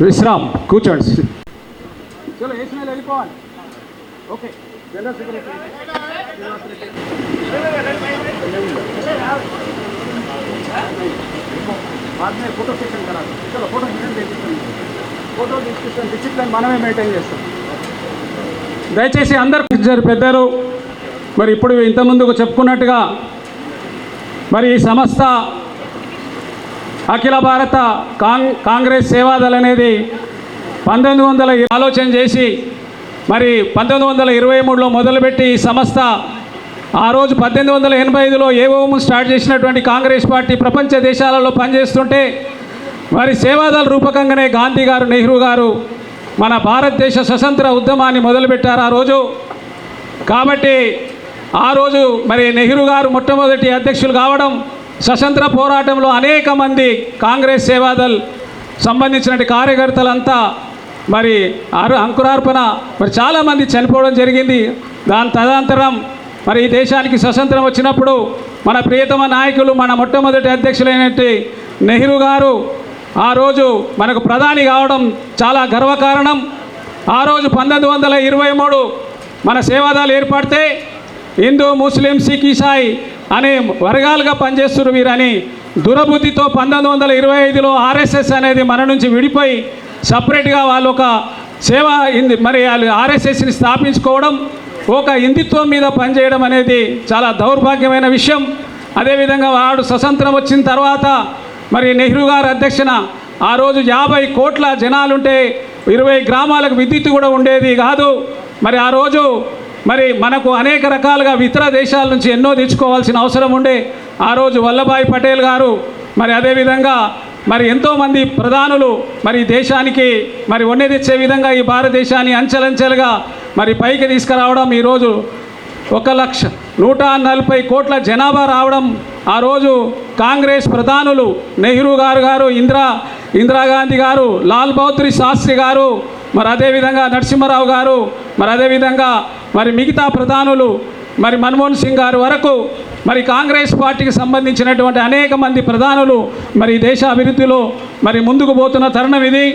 S7: విశ్రామ్, కూర్చోండి. చలో వేసిన వెళ్ళిపోవాలి. ఓకే, జనరల్ సెక్రటరీ बाद में फोटो सेशन करा. चलो photo session photo discussion discipline మనమే మెయింటైన్ చేస్తాం. దయచేసి అందరు పెద్దలు మరి ఇప్పుడు ఇంతకుముందుకు చెప్పుకున్నట్టుగా మరి ఈ సంస్థ అఖిల భారత కాంగ్రెస్ సేవాదల్ అనేది 1900 ఆలోచన చేసి మరి 1923లో మొదలుపెట్టి ఈ సంస్థ ఆ రోజు 1885లో ఏఓఎం స్టార్ట్ చేసినటువంటి కాంగ్రెస్ పార్టీ ప్రపంచ దేశాలలో పనిచేస్తుంటే మరి సేవాదల్ రూపకంగానే గాంధీ గారు, నెహ్రూ గారు మన భారతదేశ స్వతంత్ర ఉద్యమాన్ని మొదలుపెట్టారు ఆ రోజు. కాబట్టి ఆ రోజు మరి నెహ్రూ గారు మొట్టమొదటి అధ్యక్షులు కావడం, స్వతంత్ర పోరాటంలో అనేక మంది కాంగ్రెస్ సేవాదల్ సంబంధించిన కార్యకర్తలంతా మరి అంకురార్పణ మరి చాలామంది చనిపోవడం జరిగింది. దాని తదనంతరం మరి ఈ దేశానికి స్వతంత్రం వచ్చినప్పుడు మన ప్రియతమ నాయకులు మన మొట్టమొదటి అధ్యక్షులైనటువంటి నెహ్రూ గారు ఆ రోజు మనకు ప్రధాని కావడం చాలా గర్వకారణం. ఆ రోజు 1923 మన సేవాదళాలు ఏర్పడితే హిందూ, ముస్లిం, సిక్, ఇసాయి అనే వర్గాలుగా పనిచేస్తున్నారు వీరని దురబుద్ధితో 1925లో ఆర్ఎస్ఎస్ అనేది మన నుంచి విడిపోయి సపరేట్గా వాళ్ళు ఒక మరి వాళ్ళు ఆర్ఎస్ఎస్ని స్థాపించుకోవడం, ఒక హిందుత్వం మీద పనిచేయడం అనేది చాలా దౌర్భాగ్యమైన విషయం. అదేవిధంగా వాడు స్వతంత్రం వచ్చిన తర్వాత మరి నెహ్రూ గారి అధ్యక్షన ఆ రోజు 50 కోట్ల జనాలుంటే 20 గ్రామాలకు విద్యుత్ కూడా ఉండేది కాదు. మరి ఆ రోజు మరి మనకు అనేక రకాలుగా ఇతర దేశాల నుంచి ఎన్నో తెచ్చుకోవాల్సిన అవసరం ఉండే. ఆ రోజు వల్లభాయ్ పటేల్ గారు మరి అదేవిధంగా మరి ఎంతోమంది ప్రధానులు మరి దేశానికి మరి వన్నె తెచ్చే విధంగా ఈ భారతదేశాన్ని అంచెలంచెలుగా మరి పైకి తీసుకురావడం, ఈరోజు 1,140 కోట్ల జనాభా రావడం, ఆ రోజు కాంగ్రెస్ ప్రధానులు నెహ్రూ గారు ఇందిరాగాంధీ గారు, లాల్ బహదూర్ శాస్త్రి గారు, మరి అదేవిధంగా నరసింహారావు గారు, మరి అదేవిధంగా మరి మిగతా ప్రధానులు మరి మన్మోహన్ సింగ్ గారు వరకు మరి కాంగ్రెస్ పార్టీకి సంబంధించినటువంటి అనేక మంది ప్రధానులు మరి దేశ అభివృద్ధిలో మరి ముందుకు పోతున్న తరుణం ఇది.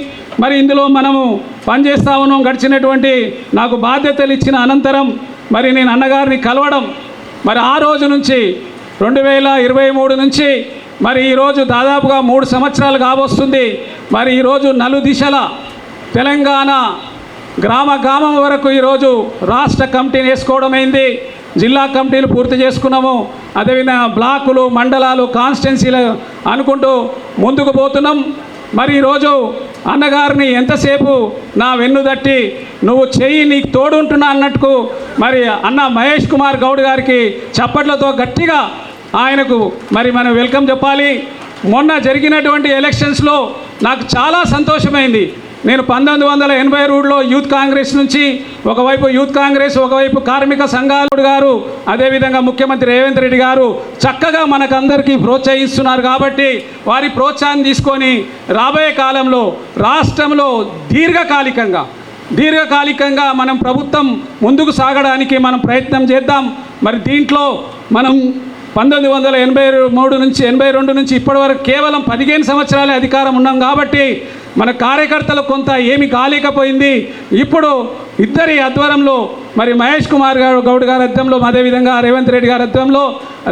S7: మరి ఇందులో మనము పనిచేస్తా ఉన్నాం. గడిచినటువంటి నాకు బాధ్యతలు ఇచ్చిన అనంతరం మరి నేను అన్నగారిని కలవడం, మరి ఆ రోజు నుంచి 2023 నుంచి మరి ఈరోజు దాదాపుగా 3 సంవత్సరాలు కాబోస్తుంది. మరి ఈరోజు నలుదిశల తెలంగాణ గ్రామం వరకు ఈరోజు రాష్ట్ర కమిటీని వేసుకోవడం అయింది. జిల్లా కమిటీలు పూర్తి చేసుకున్నాము. అదేవిధంగా బ్లాకులు, మండలాలు, కాన్స్టిట్యున్సీలు అనుకుంటూ ముందుకు పోతున్నాం. మరి ఈరోజు అన్నగారిని ఎంతసేపు నా వెన్ను తట్టి నువ్వు చెయ్యి నీకు తోడుంటున్నా అన్నట్టుకు మరి అన్న మహేష్ కుమార్ గౌడ్ గారికి చప్పట్లతో గట్టిగా ఆయనకు మరి మనం వెల్కమ్ చెప్పాలి. మొన్న జరిగినటువంటి ఎలక్షన్స్లో నాకు చాలా సంతోషమైంది. నేను 1982లో యూత్ కాంగ్రెస్ నుంచి ఒకవైపు యూత్ కాంగ్రెస్, ఒకవైపు కార్మిక సంఘాలు గారు, అదేవిధంగా ముఖ్యమంత్రి రేవంత్ రెడ్డి గారు చక్కగా మనకందరికీ ప్రోత్సహిస్తున్నారు. కాబట్టి వారి ప్రోత్సాహం తీసుకొని రాబోయే కాలంలో రాష్ట్రంలో దీర్ఘకాలికంగా మనం ప్రభుత్వం ముందుకు సాగడానికి మనం ప్రయత్నం చేద్దాం. మరి దీంట్లో మనం 1983 నుంచి 82 నుంచి ఇప్పటి వరకు కేవలం 15 సంవత్సరాలే అధికారం ఉన్నాం. కాబట్టి మన కార్యకర్తలు కొంత ఏమి కాలేకపోయింది. ఇప్పుడు ఇద్దరి ఆధ్వర్యంలో మరి మహేష్ కుమార్ గౌడ్ గారి అధ్వర్యంలో, అదేవిధంగా రేవంత్ రెడ్డి గారి అధ్వర్యంలో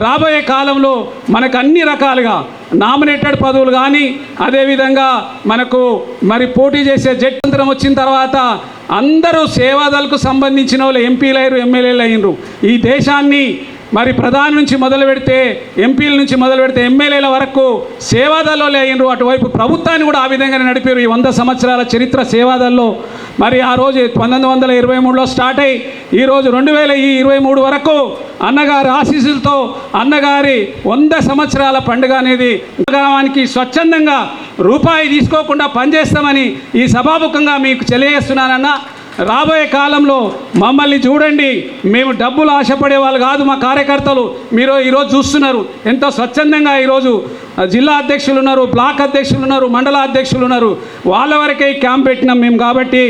S7: రాబోయే కాలంలో మనకు అన్ని రకాలుగా నామినేటెడ్ పదవులు కానీ, అదేవిధంగా మనకు మరి పోటీ చేసే జడ్జింతరం వచ్చిన తర్వాత అందరూ సేవాదళకు సంబంధించిన వాళ్ళు ఎంపీలు అయ్యారు, ఎమ్మెల్యేలు అయ్యారు. ఈ దేశాన్ని మరి ప్రధాని నుంచి మొదలు పెడితే, ఎంపీల నుంచి మొదలు పెడితే ఎమ్మెల్యేల వరకు సేవాదళంలో అయ్యారు. అటువైపు ప్రభుత్వాన్ని కూడా ఆ విధంగానే నడిపారు. ఈ 100 సంవత్సరాల చరిత్ర సేవాదళంలో మరి ఆ రోజు 1923లో స్టార్ట్ అయ్యి ఈరోజు 2023 వరకు అన్నగారి ఆశీస్సులతో అన్నగారి 100 సంవత్సరాల పండుగ అనేది గ్రామానికి స్వచ్ఛందంగా రూపాయి తీసుకోకుండా పనిచేస్తామని ఈ సభాముఖంగా మీకు తెలియజేస్తున్నానన్న. రాబోయే కాలంలో మమ్మల్ని చూడండి, మేము డబ్బులు ఆశపడే వాళ్ళు కాదు మా కార్యకర్తలు. మీరు ఈరోజు చూస్తున్నారు ఎంతో స్వచ్ఛందంగా. ఈరోజు జిల్లా అధ్యక్షులు ఉన్నారు, బ్లాక్ అధ్యక్షులు ఉన్నారు, మండల అధ్యక్షులు ఉన్నారు, వాళ్ళ వరకే క్యాంప్ పెట్టినాం మేము. కాబట్టి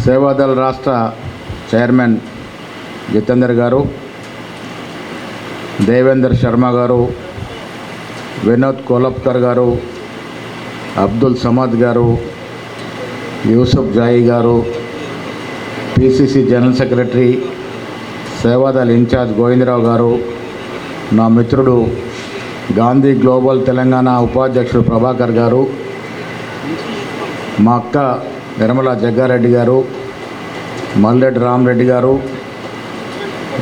S9: సేవాదళ రాష్ట్ర చైర్మన్ జితేందర్ గారు, దేవేందర్ శర్మ గారు, వినోద్ కోలప్కర్ గారు, అబ్దుల్ సమద్ గారు, యూసుఫ్ జాయి గారు, PCC general secretary, Sevadal in charge Govindarao గారు, నా మిత్రుడు గాంధీ గ్లోబల్ తెలంగాణ ఉపాధ్యక్షుడు ప్రభాకర్ గారు, మా అక్క నిర్మలా జగ్గారెడ్డి గారు, మల్లెడ్డి రామరెడ్డి గారు,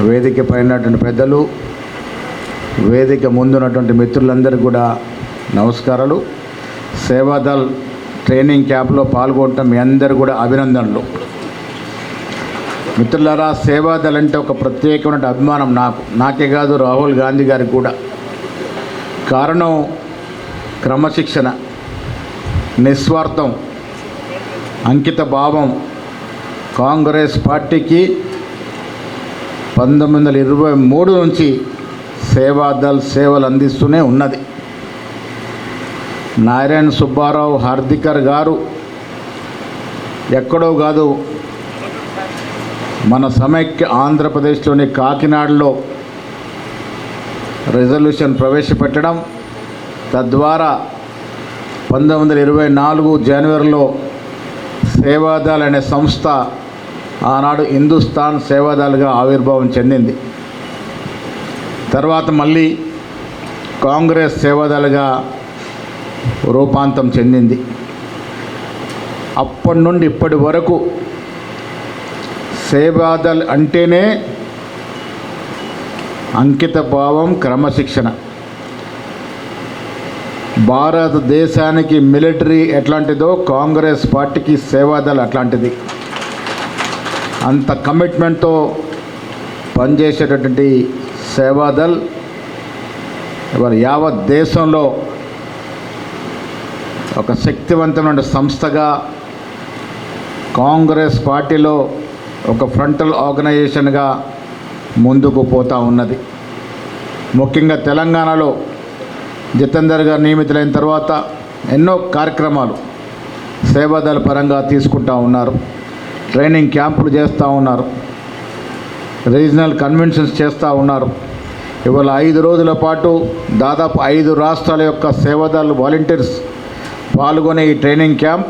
S9: వేదిక పైనటువంటి పెద్దలు, వేదిక ముందున్నటువంటి మిత్రులందరికీ కూడా నమస్కారాలు. సేవాదళ ట్రైనింగ్ క్యాంప్లో పాల్గొనటం మీ అందరూ కూడా అభినందనలు. మిత్రులారా, సేవాదళ అంటే ఒక ప్రత్యేకమైన అభిమానం నాకే కాదు, రాహుల్ గాంధీ గారికి కూడా. కారణం క్రమశిక్షణ, నిస్వార్థం, అంకిత భావం. కాంగ్రెస్ పార్టీకి 1923 నుంచి సేవాదళ సేవలు అందిస్తూనే ఉన్నది. నారాయణ సుబ్బారావు హార్దికర్ గారు ఎక్కడో కాదు, మన సమైక్య ఆంధ్రప్రదేశ్లోని కాకినాడలో రెజల్యూషన్ ప్రవేశపెట్టడం, తద్వారా 1924 జనవరిలో సేవాదల్ అనే సంస్థ ఆనాడు హిందుస్థాన్ సేవాదల్గా ఆవిర్భావం చెందింది. తర్వాత మళ్ళీ కాంగ్రెస్ సేవాదల్గా రూపాంతరం చెందింది. అప్పటి నుండి ఇప్పటి వరకు సేవాదల్ అంటేనే అంకిత భావం, క్రమశిక్షణ. భారతదేశానికి మిలిటరీ ఎట్లాంటిదో కాంగ్రెస్ పార్టీకి సేవాదల్ అట్లాంటిది. అంత కమిట్మెంట్తో పనిచేసేటటువంటి సేవాదల్ ఇవాళ యావత్ దేశంలో ఒక శక్తివంతమైన సంస్థగా, కాంగ్రెస్ పార్టీలో ఒక ఫ్రంటల్ ఆర్గనైజేషన్గా ముందుకు పోతూ ఉన్నది. ముఖ్యంగా తెలంగాణలో జితేందర్ గారు నియమితులైన తర్వాత ఎన్నో కార్యక్రమాలు సేవాదళ పరంగా తీసుకుంటూ ఉన్నారు. ట్రైనింగ్ క్యాంపులు చేస్తూ ఉన్నారు, రీజనల్ కన్వెన్షన్స్ చేస్తూ ఉన్నారు. ఇవాళ 5 రోజుల పాటు దాదాపు 5 రాష్ట్రాల యొక్క సేవాదళ వాలంటీర్స్ పాల్గొనే ఈ ట్రైనింగ్ క్యాంప్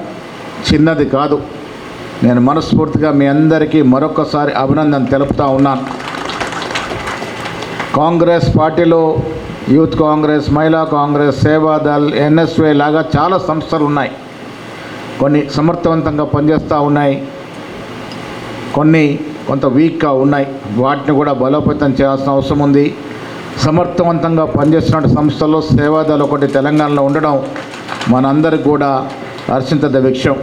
S9: చిన్నది కాదు. నేను మనస్ఫూర్తిగా మీ అందరికీ మరొకసారి అభినందన తెలుపుతూ ఉన్నాను. కాంగ్రెస్ పార్టీలో యూత్ కాంగ్రెస్, మహిళా కాంగ్రెస్, సేవాదల్, ఎన్ఎస్వై లాగా చాలా సంస్థలు ఉన్నాయి. కొన్ని సమర్థవంతంగా పనిచేస్తూ ఉన్నాయి, కొన్ని కొంత వీక్గా ఉన్నాయి. వాటిని కూడా బలోపేతం చేయాల్సిన అవసరం ఉంది. సమర్థవంతంగా పనిచేస్తున్న సంస్థల్లో సేవాదల్ ఒకటి తెలంగాణలో ఉండడం మనందరికి కూడా హర్షించదగ్గ విషయం.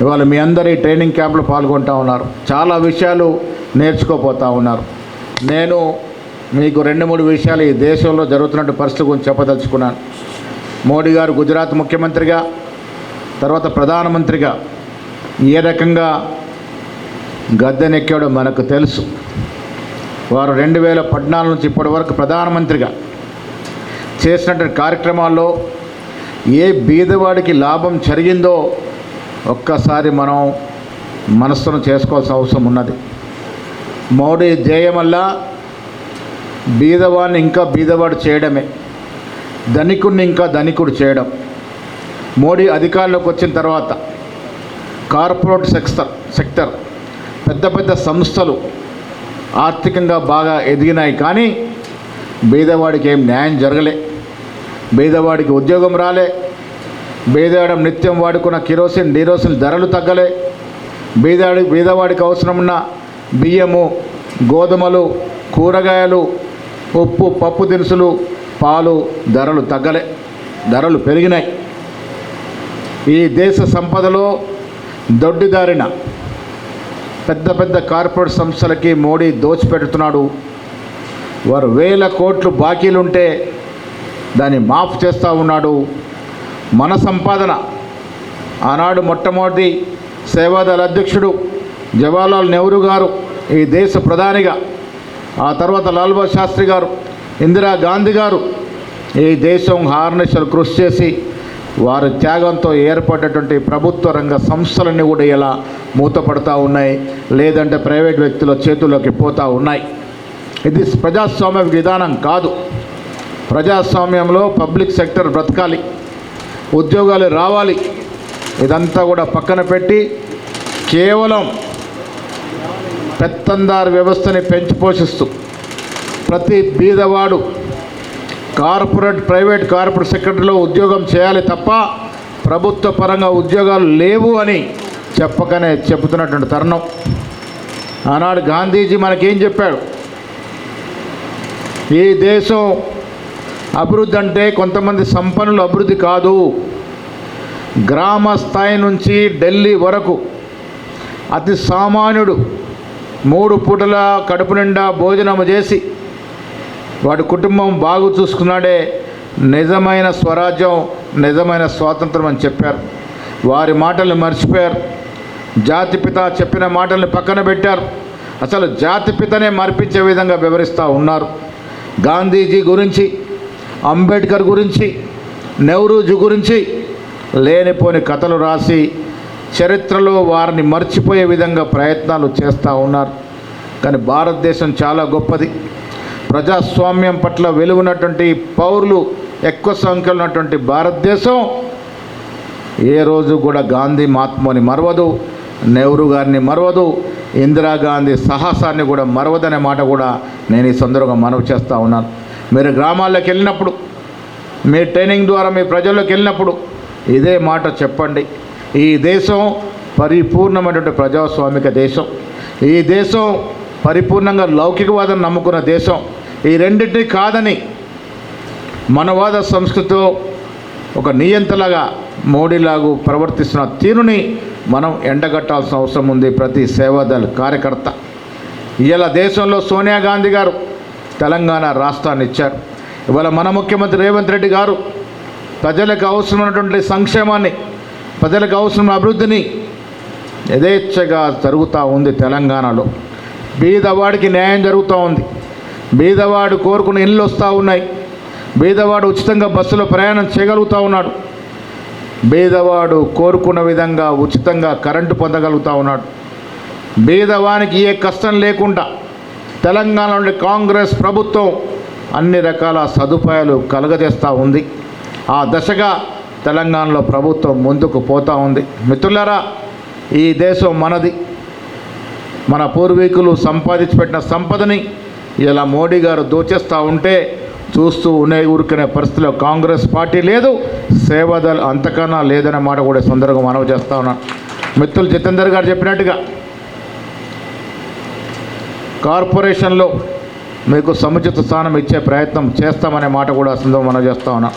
S9: ఇవాళ మీ అందరి ట్రైనింగ్ క్యాంపులో పాల్గొంటూ ఉన్నారు, చాలా విషయాలు నేర్చుకోపోతూ ఉన్నారు. నేను మీకు 2-3 విషయాలు ఈ దేశంలో జరుగుతున్న పరిస్థితి గురించి చెప్పదలుచుకున్నాను. మోడీ గారు గుజరాత్ ముఖ్యమంత్రిగా, తర్వాత ప్రధానమంత్రిగా ఏ రకంగా గద్దెనెక్కాడో మనకు తెలుసు. వారు 2014 నుంచి ఇప్పటి వరకు ప్రధానమంత్రిగా చేసినటువంటి కార్యక్రమాల్లో ఏ బీదవాడికి లాభం జరిగిందో ఒక్కసారి మనం మనస్సును చేసుకోవాల్సిన అవసరం ఉన్నది. మోడీ ధ్యేయం వల్ల బీదవాడిని ఇంకా బీదవాడు చేయడమే, ధనికుడిని ఇంకా ధనికుడు చేయడం. మోడీ అధికారంలోకి వచ్చిన తర్వాత కార్పొరేట్ సెక్టర్ పెద్ద పెద్ద సంస్థలు ఆర్థికంగా బాగా ఎదిగినాయి, కానీ బీదవాడికి ఏం న్యాయం జరగలే. బీదవాడికి ఉద్యోగం రాలే. బీదవాడం నిత్యం వాడుకున్న కిరోసిన్, డీరోసిన్ ధరలు తగ్గలే. బీదవాడికి అవసరమున్న బియ్యము, గోధుమలు, కూరగాయలు, ఉప్పు, పప్పు దినుసులు, పాలు ధరలు తగ్గలే, ధరలు పెరిగినాయి. ఈ దేశ సంపదలో దొడ్డిదారిన పెద్ద పెద్ద కార్పొరేట్ సంస్థలకి మోడీ దోచిపెడుతున్నాడు. వారు 1000 కోట్లు బాకీలుంటే దాన్ని మాఫ్ చేస్తూ ఉన్నాడు. మన సంపాదన ఆనాడు మొట్టమొదటి సేవాదళ అధ్యక్షుడు జవహర్లాల్ నెహ్రూ గారు ఈ దేశ ప్రధానిగా, ఆ తర్వాత లాల్ బహదూర్ శాస్త్రి గారు, ఇందిరా గాంధీ గారు ఈ దేశం హార్నెస్లు కృషి చేసి వారి త్యాగంతో ఏర్పడినటువంటి ప్రభుత్వ రంగ సంస్థలన్నీ కూడా ఇలా మూతపడుతూ ఉన్నాయి, లేదంటే ప్రైవేట్ వ్యక్తుల చేతుల్లోకి పోతూ ఉన్నాయి. ఇది ప్రజాస్వామ్య విధానం కాదు. ప్రజాస్వామ్యంలో పబ్లిక్ సెక్టర్ బ్రతకాలి, ఉద్యోగాలు రావాలి. ఇదంతా కూడా పక్కన పెట్టి కేవలం పెత్తందారు వ్యవస్థని పెంచి పోషిస్తూ ప్రతి బీదవాడు ప్రైవేట్ కార్పొరేట్ సెక్టర్లో ఉద్యోగం చేయాలి తప్ప ప్రభుత్వ పరంగా ఉద్యోగాలు లేవు అని చెప్పకనే చెబుతున్నటువంటి తరుణం. ఆనాడు గాంధీజీ మనకేం చెప్పాడు? ఈ దేశం అభివృద్ధి అంటే కొంతమంది సంపన్నుల అభివృద్ధి కాదు, గ్రామ స్థాయి నుంచి ఢిల్లీ వరకు అతి సామాన్యుడు 3 పూటల కడుపు నిండా భోజనం చేసి వాడి కుటుంబం బాగు చూసుకున్నాడే నిజమైన స్వరాజ్యం, నిజమైన స్వాతంత్రం అని చెప్పారు. వారి మాటల్ని మర్చిపోయారు. జాతిపిత చెప్పిన మాటల్ని పక్కన పెట్టారు. అసలు జాతిపితనే మర్పించే విధంగా వివరిస్తూ ఉన్నారు. గాంధీజీ గురించి, అంబేద్కర్ గురించి, నెహ్రూజీ గురించి లేనిపోని కథలు రాసి చరిత్రలో వారిని మర్చిపోయే విధంగా ప్రయత్నాలు చేస్తూ ఉన్నారు. కానీ భారతదేశం చాలా గొప్పది. ప్రజాస్వామ్యం పట్ల వెలుగున్నటువంటి పౌరులు ఎక్కువ సంఖ్యలో ఉన్నటువంటి భారతదేశం ఏ రోజు కూడా గాంధీ మహాత్ముని మరవదు, నెహ్రూ గారిని మరవదు, ఇందిరాగాంధీ సాహసాన్ని కూడా మరవదనే మాట కూడా నేను ఈ సందర్భంగా మనవి చేస్తూ ఉన్నాను. మీరు గ్రామాల్లోకి వెళ్ళినప్పుడు, మీ ట్రైనింగ్ ద్వారా మీ ప్రజల్లోకి వెళ్ళినప్పుడు ఇదే మాట చెప్పండి. ఈ దేశం పరిపూర్ణమైనటువంటి ప్రజాస్వామిక దేశం. ఈ దేశం పరిపూర్ణంగా లౌకికవాదం నమ్ముకున్న దేశం. ఈ రెండింటినీ కాదని మనవాద సంస్కృతితో ఒక నియంతలాగా మోడీలాగా ప్రవర్తిస్తున్న తీరుని మనం ఎండగట్టాల్సిన అవసరం ఉంది ప్రతి సేవాదళ కార్యకర్త. ఇవాళ దేశంలో సోనియా గాంధీ గారు తెలంగాణ రాష్ట్రాన్ని ఇచ్చారు. ఇవాళ మన ముఖ్యమంత్రి రేవంత్ రెడ్డి గారు ప్రజలకు అవసరమైనటువంటి సంక్షేమాన్ని, ప్రజలకు అవసరమైన అభివృద్ధిని యథేచ్ఛగా జరుగుతూ ఉంది. తెలంగాణలో బీదవాడికి న్యాయం జరుగుతూ ఉంది. బీదవాడు కోరుకున్న ఇళ్ళు వస్తూ ఉన్నాయి. బీదవాడు ఉచితంగా బస్సులో ప్రయాణం చేయగలుగుతూ ఉన్నాడు. బీదవాడు కోరుకున్న విధంగా ఉచితంగా కరెంటు పొందగలుగుతూ ఉన్నాడు. బీదవానికి ఏ కష్టం లేకుండా తెలంగాణలోని కాంగ్రెస్ ప్రభుత్వం అన్ని రకాల సదుపాయాలు కలుగజేస్తూ ఉంది. ఆ దశగా తెలంగాణలో ప్రభుత్వం ముందుకు పోతూ ఉంది. మిత్రులారా, ఈ దేశం మనది. మన పూర్వీకులు సంపాదించి పెట్టిన సంపదని ఇలా మోడీ గారు దోచేస్తూ ఉంటే చూస్తూ ఊరుకునే పరిస్థితిలో కాంగ్రెస్ పార్టీ లేదు, సేవాదళ్ అంతకన్నా లేదనే మాట కూడా సందర్భంగా మనవి చేస్తూ ఉన్నాను. మిత్రులు జితేందర్ గారు చెప్పినట్టుగా కార్పొరేషన్లో మీకు సముచిత స్థానం ఇచ్చే ప్రయత్నం చేస్తామనే మాట కూడా సందర్భంగా మనం చేస్తూ ఉన్నాం.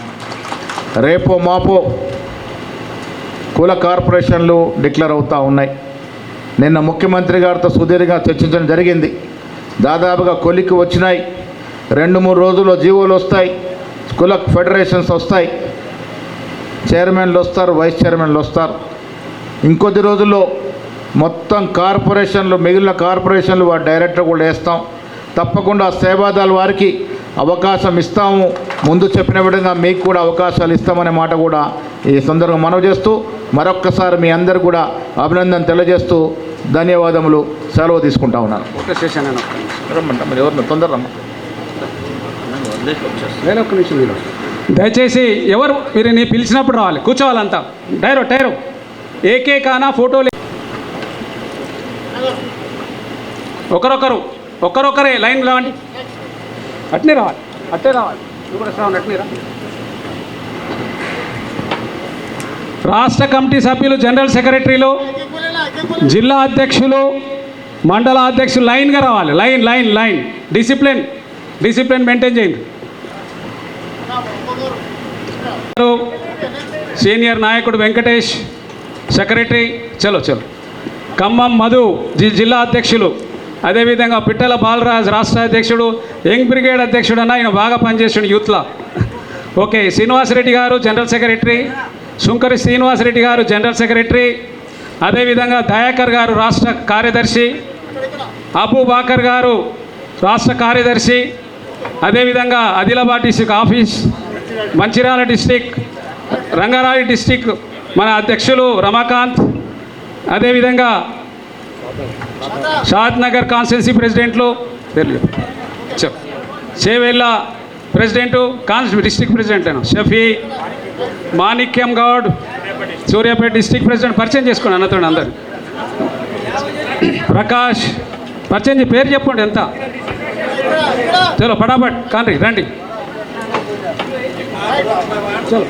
S9: రేపో మాపో కుల కార్పొరేషన్లు డిక్లేర్ అవుతూ ఉన్నాయి. నిన్న ముఖ్యమంత్రి గారితో సుదీర్ఘంగా చర్చించడం జరిగింది. దాదాపుగా కొలిక్కి వచ్చినాయి. 2-3 రోజుల్లో జీవోలు వస్తాయి, కుల ఫెడరేషన్స్ వస్తాయి, చైర్మన్లు వస్తారు, వైస్ చైర్మన్లు వస్తారు. ఇంకొద్ది రోజుల్లో మొత్తం కార్పొరేషన్లు, మిగిలిన కార్పొరేషన్లు వారి డైరెక్టర్ కూడా వేస్తాం. తప్పకుండా సేవాదళ్ వారికి అవకాశం ఇస్తాము. ముందు చెప్పిన విధంగా మీకు కూడా అవకాశాలు ఇస్తామనే మాట కూడా ఈ సందర్భంగా మనవి చేస్తూ మరొక్కసారి మీ అందరు కూడా అభినందన తెలియజేస్తూ ధన్యవాదములు. సెలవు తీసుకుంటా ఉన్నాను.
S7: దయచేసి ఎవరు మీరు నీ పిలిచినప్పుడు రావాలి, కూర్చోవాలంతా. టైరో ఏకేకానా ఫోటోలు ఒకరొకరే లైన్ రావండి. అట్నే రావాలి. నువ్వు కూడా శ్రావణ్ అట్నే రా. రాష్ట్ర కమిటీ సభ్యులు, జనరల్ సెక్రటరీలు, జిల్లా అధ్యక్షులు, మండల అధ్యక్షులు లైన్గా రావాలి. లైన్ డిసిప్లిన్ మెయింటైన్ చేయండి. సీనియర్ నాయకుడు వెంకటేష్ సెక్రటరీ. చలో ఖమ్మం మధు జిల్లా అధ్యక్షులు, అదేవిధంగా పిట్టల బాలరాజ్ రాష్ట్ర అధ్యక్షుడు, యంగ్ బ్రిగేడ్ అధ్యక్షుడు అన్న, ఆయన బాగా పనిచేసాడు యూత్లో. ఓకే, శ్రీనివాసరెడ్డి గారు జనరల్ సెక్రటరీ, శుంకరి శ్రీనివాసరెడ్డి గారు జనరల్ సెక్రటరీ, అదేవిధంగా దయాకర్ గారు రాష్ట్ర కార్యదర్శి, అబూబాకర్ గారు రాష్ట్ర కార్యదర్శి, అదేవిధంగా Adilabad district office, Mancherial district, Rangareddy district మన అధ్యక్షులు రమాకాంత్, అదేవిధంగా షాద్ నగర్ కాన్స్టిట్యున్సీ ప్రెసిడెంట్లు, చేవెళ్ళ ప్రెసిడెంటు, డిస్టిక్ ప్రెసిడెంట్ అయినా షఫీ, మాణిక్యం గౌడ్, సూర్యాపేట డిస్టిక్ ప్రెసిడెంట్. పరిచయం చేసుకోండి అన్నతో అందరు. ప్రకాష్ పరిచయం పేరు చెప్పండి ఎంత. చలో పటాపట్ కాండి రండి. చలో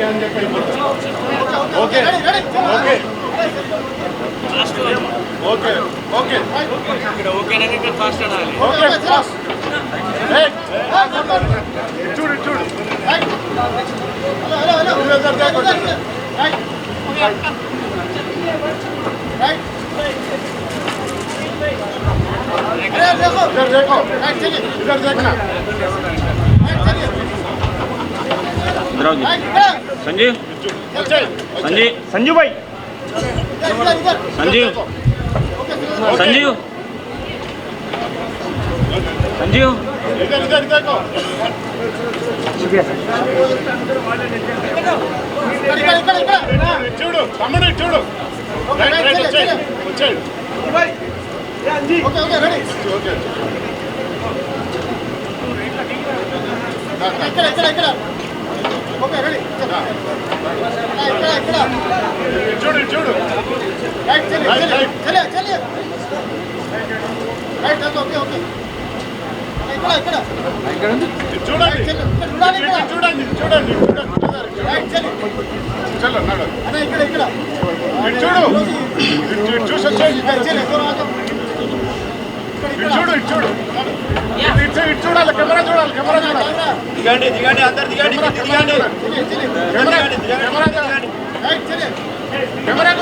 S9: అని చెప్పి okay okay okay okay okay fast చూడు చూడు इधर देखना
S1: संजीव संजीव संजू भाई संजीव संजीव संजीव
S9: इधर इधर देखो చూడు తమ్ముడు చూడు వచ్చేయి ఓకే ఓకే రెడీ ఓకే ఇక్కడ ఓకే రెడీ ఇక్కడ చూడు చూడు రైట్ చలిए चलिए రైట్ ఓకే ఓకే ఇక్కడ చూడండి చూడండి చూడండి రైట్ చలి చలో నడు అదే ఇక్కడ చూడు చూసి వచ్చేయి చూడు చూడు ఇటు చూడాలి కెమెరా చూడాలి దిగండి దిగండి అందరు దిగండి దిగండి కెమెరా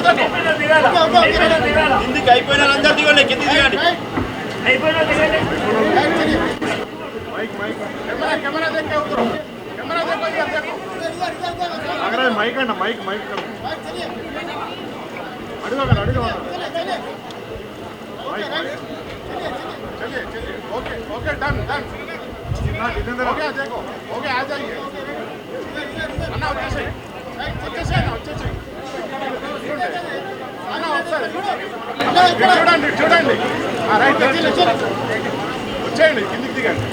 S9: కిందికి అయిపోయిన అందరు దిగండి కింది దిగండి కెమెరా देखो कैमरा देखो इधर देखो अगर माइक है ना माइक अड़ुगा चलिए ओके ओके डन हो गया देखो हो गया आ जाइए अन्ना వచ్చేసి అన్న చూడండి చూడండి రైట్ వచ్చేయండి కిందికి దిగండి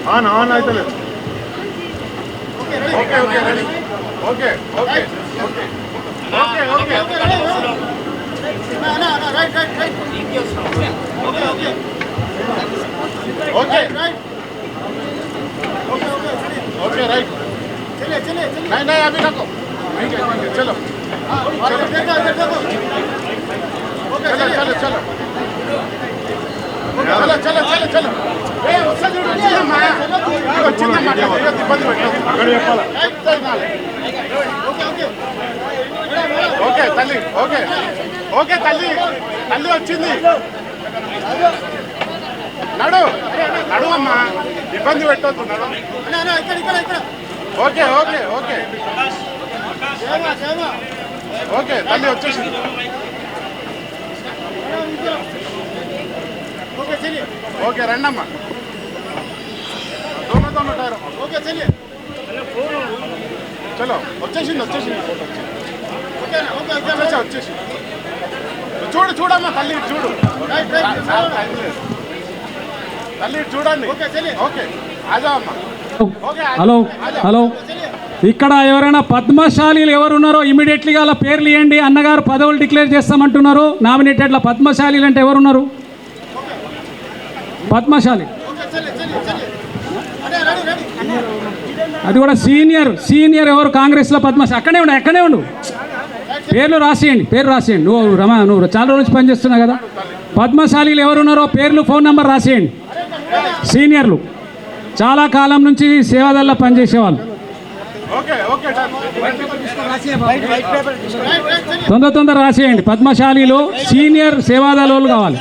S9: ఆన్ అయితే లేదు okay okay ready okay okay okay okay okay right okay okay okay okay right चलिए नहीं अभी रखो चलो चलो चलो चलो ఓకే తల్లి ఓకే ఓకే తల్లి తల్లి వచ్చింది నడు అమ్మా ఇబ్బంది పెట్టొద్దు నడు ఓకే ఓకే ఓకే ఓకే తల్లి వచ్చేసింది ఓకే రండమ్మా దోనో టైర్ ఓకే చలో వచ్చేసింది వచ్చేసింది చూడమ్మా తల్లి చూడు తల్లి చూడండి ఓకే
S12: హలో హలో ఇక్కడ ఎవరైనా పద్మశాలీలు ఎవరున్నారో ఇమీడియట్లీగా వాళ్ళ పేర్లు ఇవ్వండి. అన్నగారు పదవులు డిక్లేర్ చేస్తామంటున్నారు. నామినేటెడ్ల పద్మశాలీలు అంటే ఎవరున్నారు? పద్మశాలి అది కూడా సీనియర్ ఎవరు కాంగ్రెస్లో పద్మశాలి అక్కడే ఉండు పేరు రాసేయండి నువ్వు చాలా రోజు పనిచేస్తున్నావు కదా. పద్మశాలీలు ఎవరున్నారో పేర్లు ఫోన్ నెంబర్ రాసేయండి. సీనియర్లు చాలా కాలం నుంచి సేవాదల్లో పనిచేసేవాళ్ళు తొందర రాసేయండి. పద్మశాలీలు సీనియర్ సేవాదళాలు కావాలి.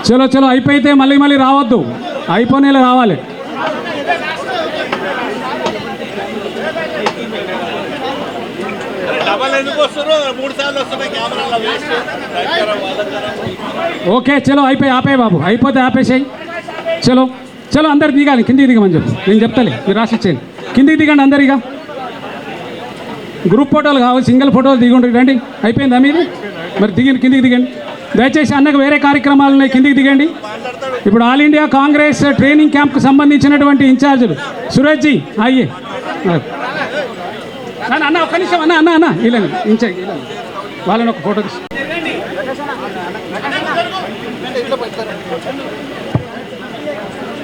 S12: చలో చలో అయిపోయితే మళ్ళీ మళ్ళీ రావద్దు, అయిపోయినలా రావాలి. ఓకే చలో అయిపోయి ఆపే బాబు, అయిపోతే ఆపేసేయి. చలో చలో అందరు దిగాలి, కిందికి దిగమని చెప్పు, నేను చెప్తాలే, మీరు రాసిచ్చేయండి. కిందికి దిగండి అందరిగా. గ్రూప్ ఫోటోలు కావాలి, సింగిల్ ఫోటోలు దిగుండ్రు. రండి, అయిపోయిందా మీది? మరి దిగండి, కిందికి దిగండి. దయచేసి అన్నకు వేరే కార్యక్రమాలు ఉన్నాయి, కిందికి దిగండి. ఇప్పుడు ఆల్ ఇండియా కాంగ్రెస్ ట్రైనింగ్ క్యాంప్కి సంబంధించినటువంటి ఇన్ఛార్జీలు సురేష్ జీ అయ్యే అన్న ఒక్క నిమిషం అన్న ఇలా వాళ్ళని ఒక ఫోటో తీసు.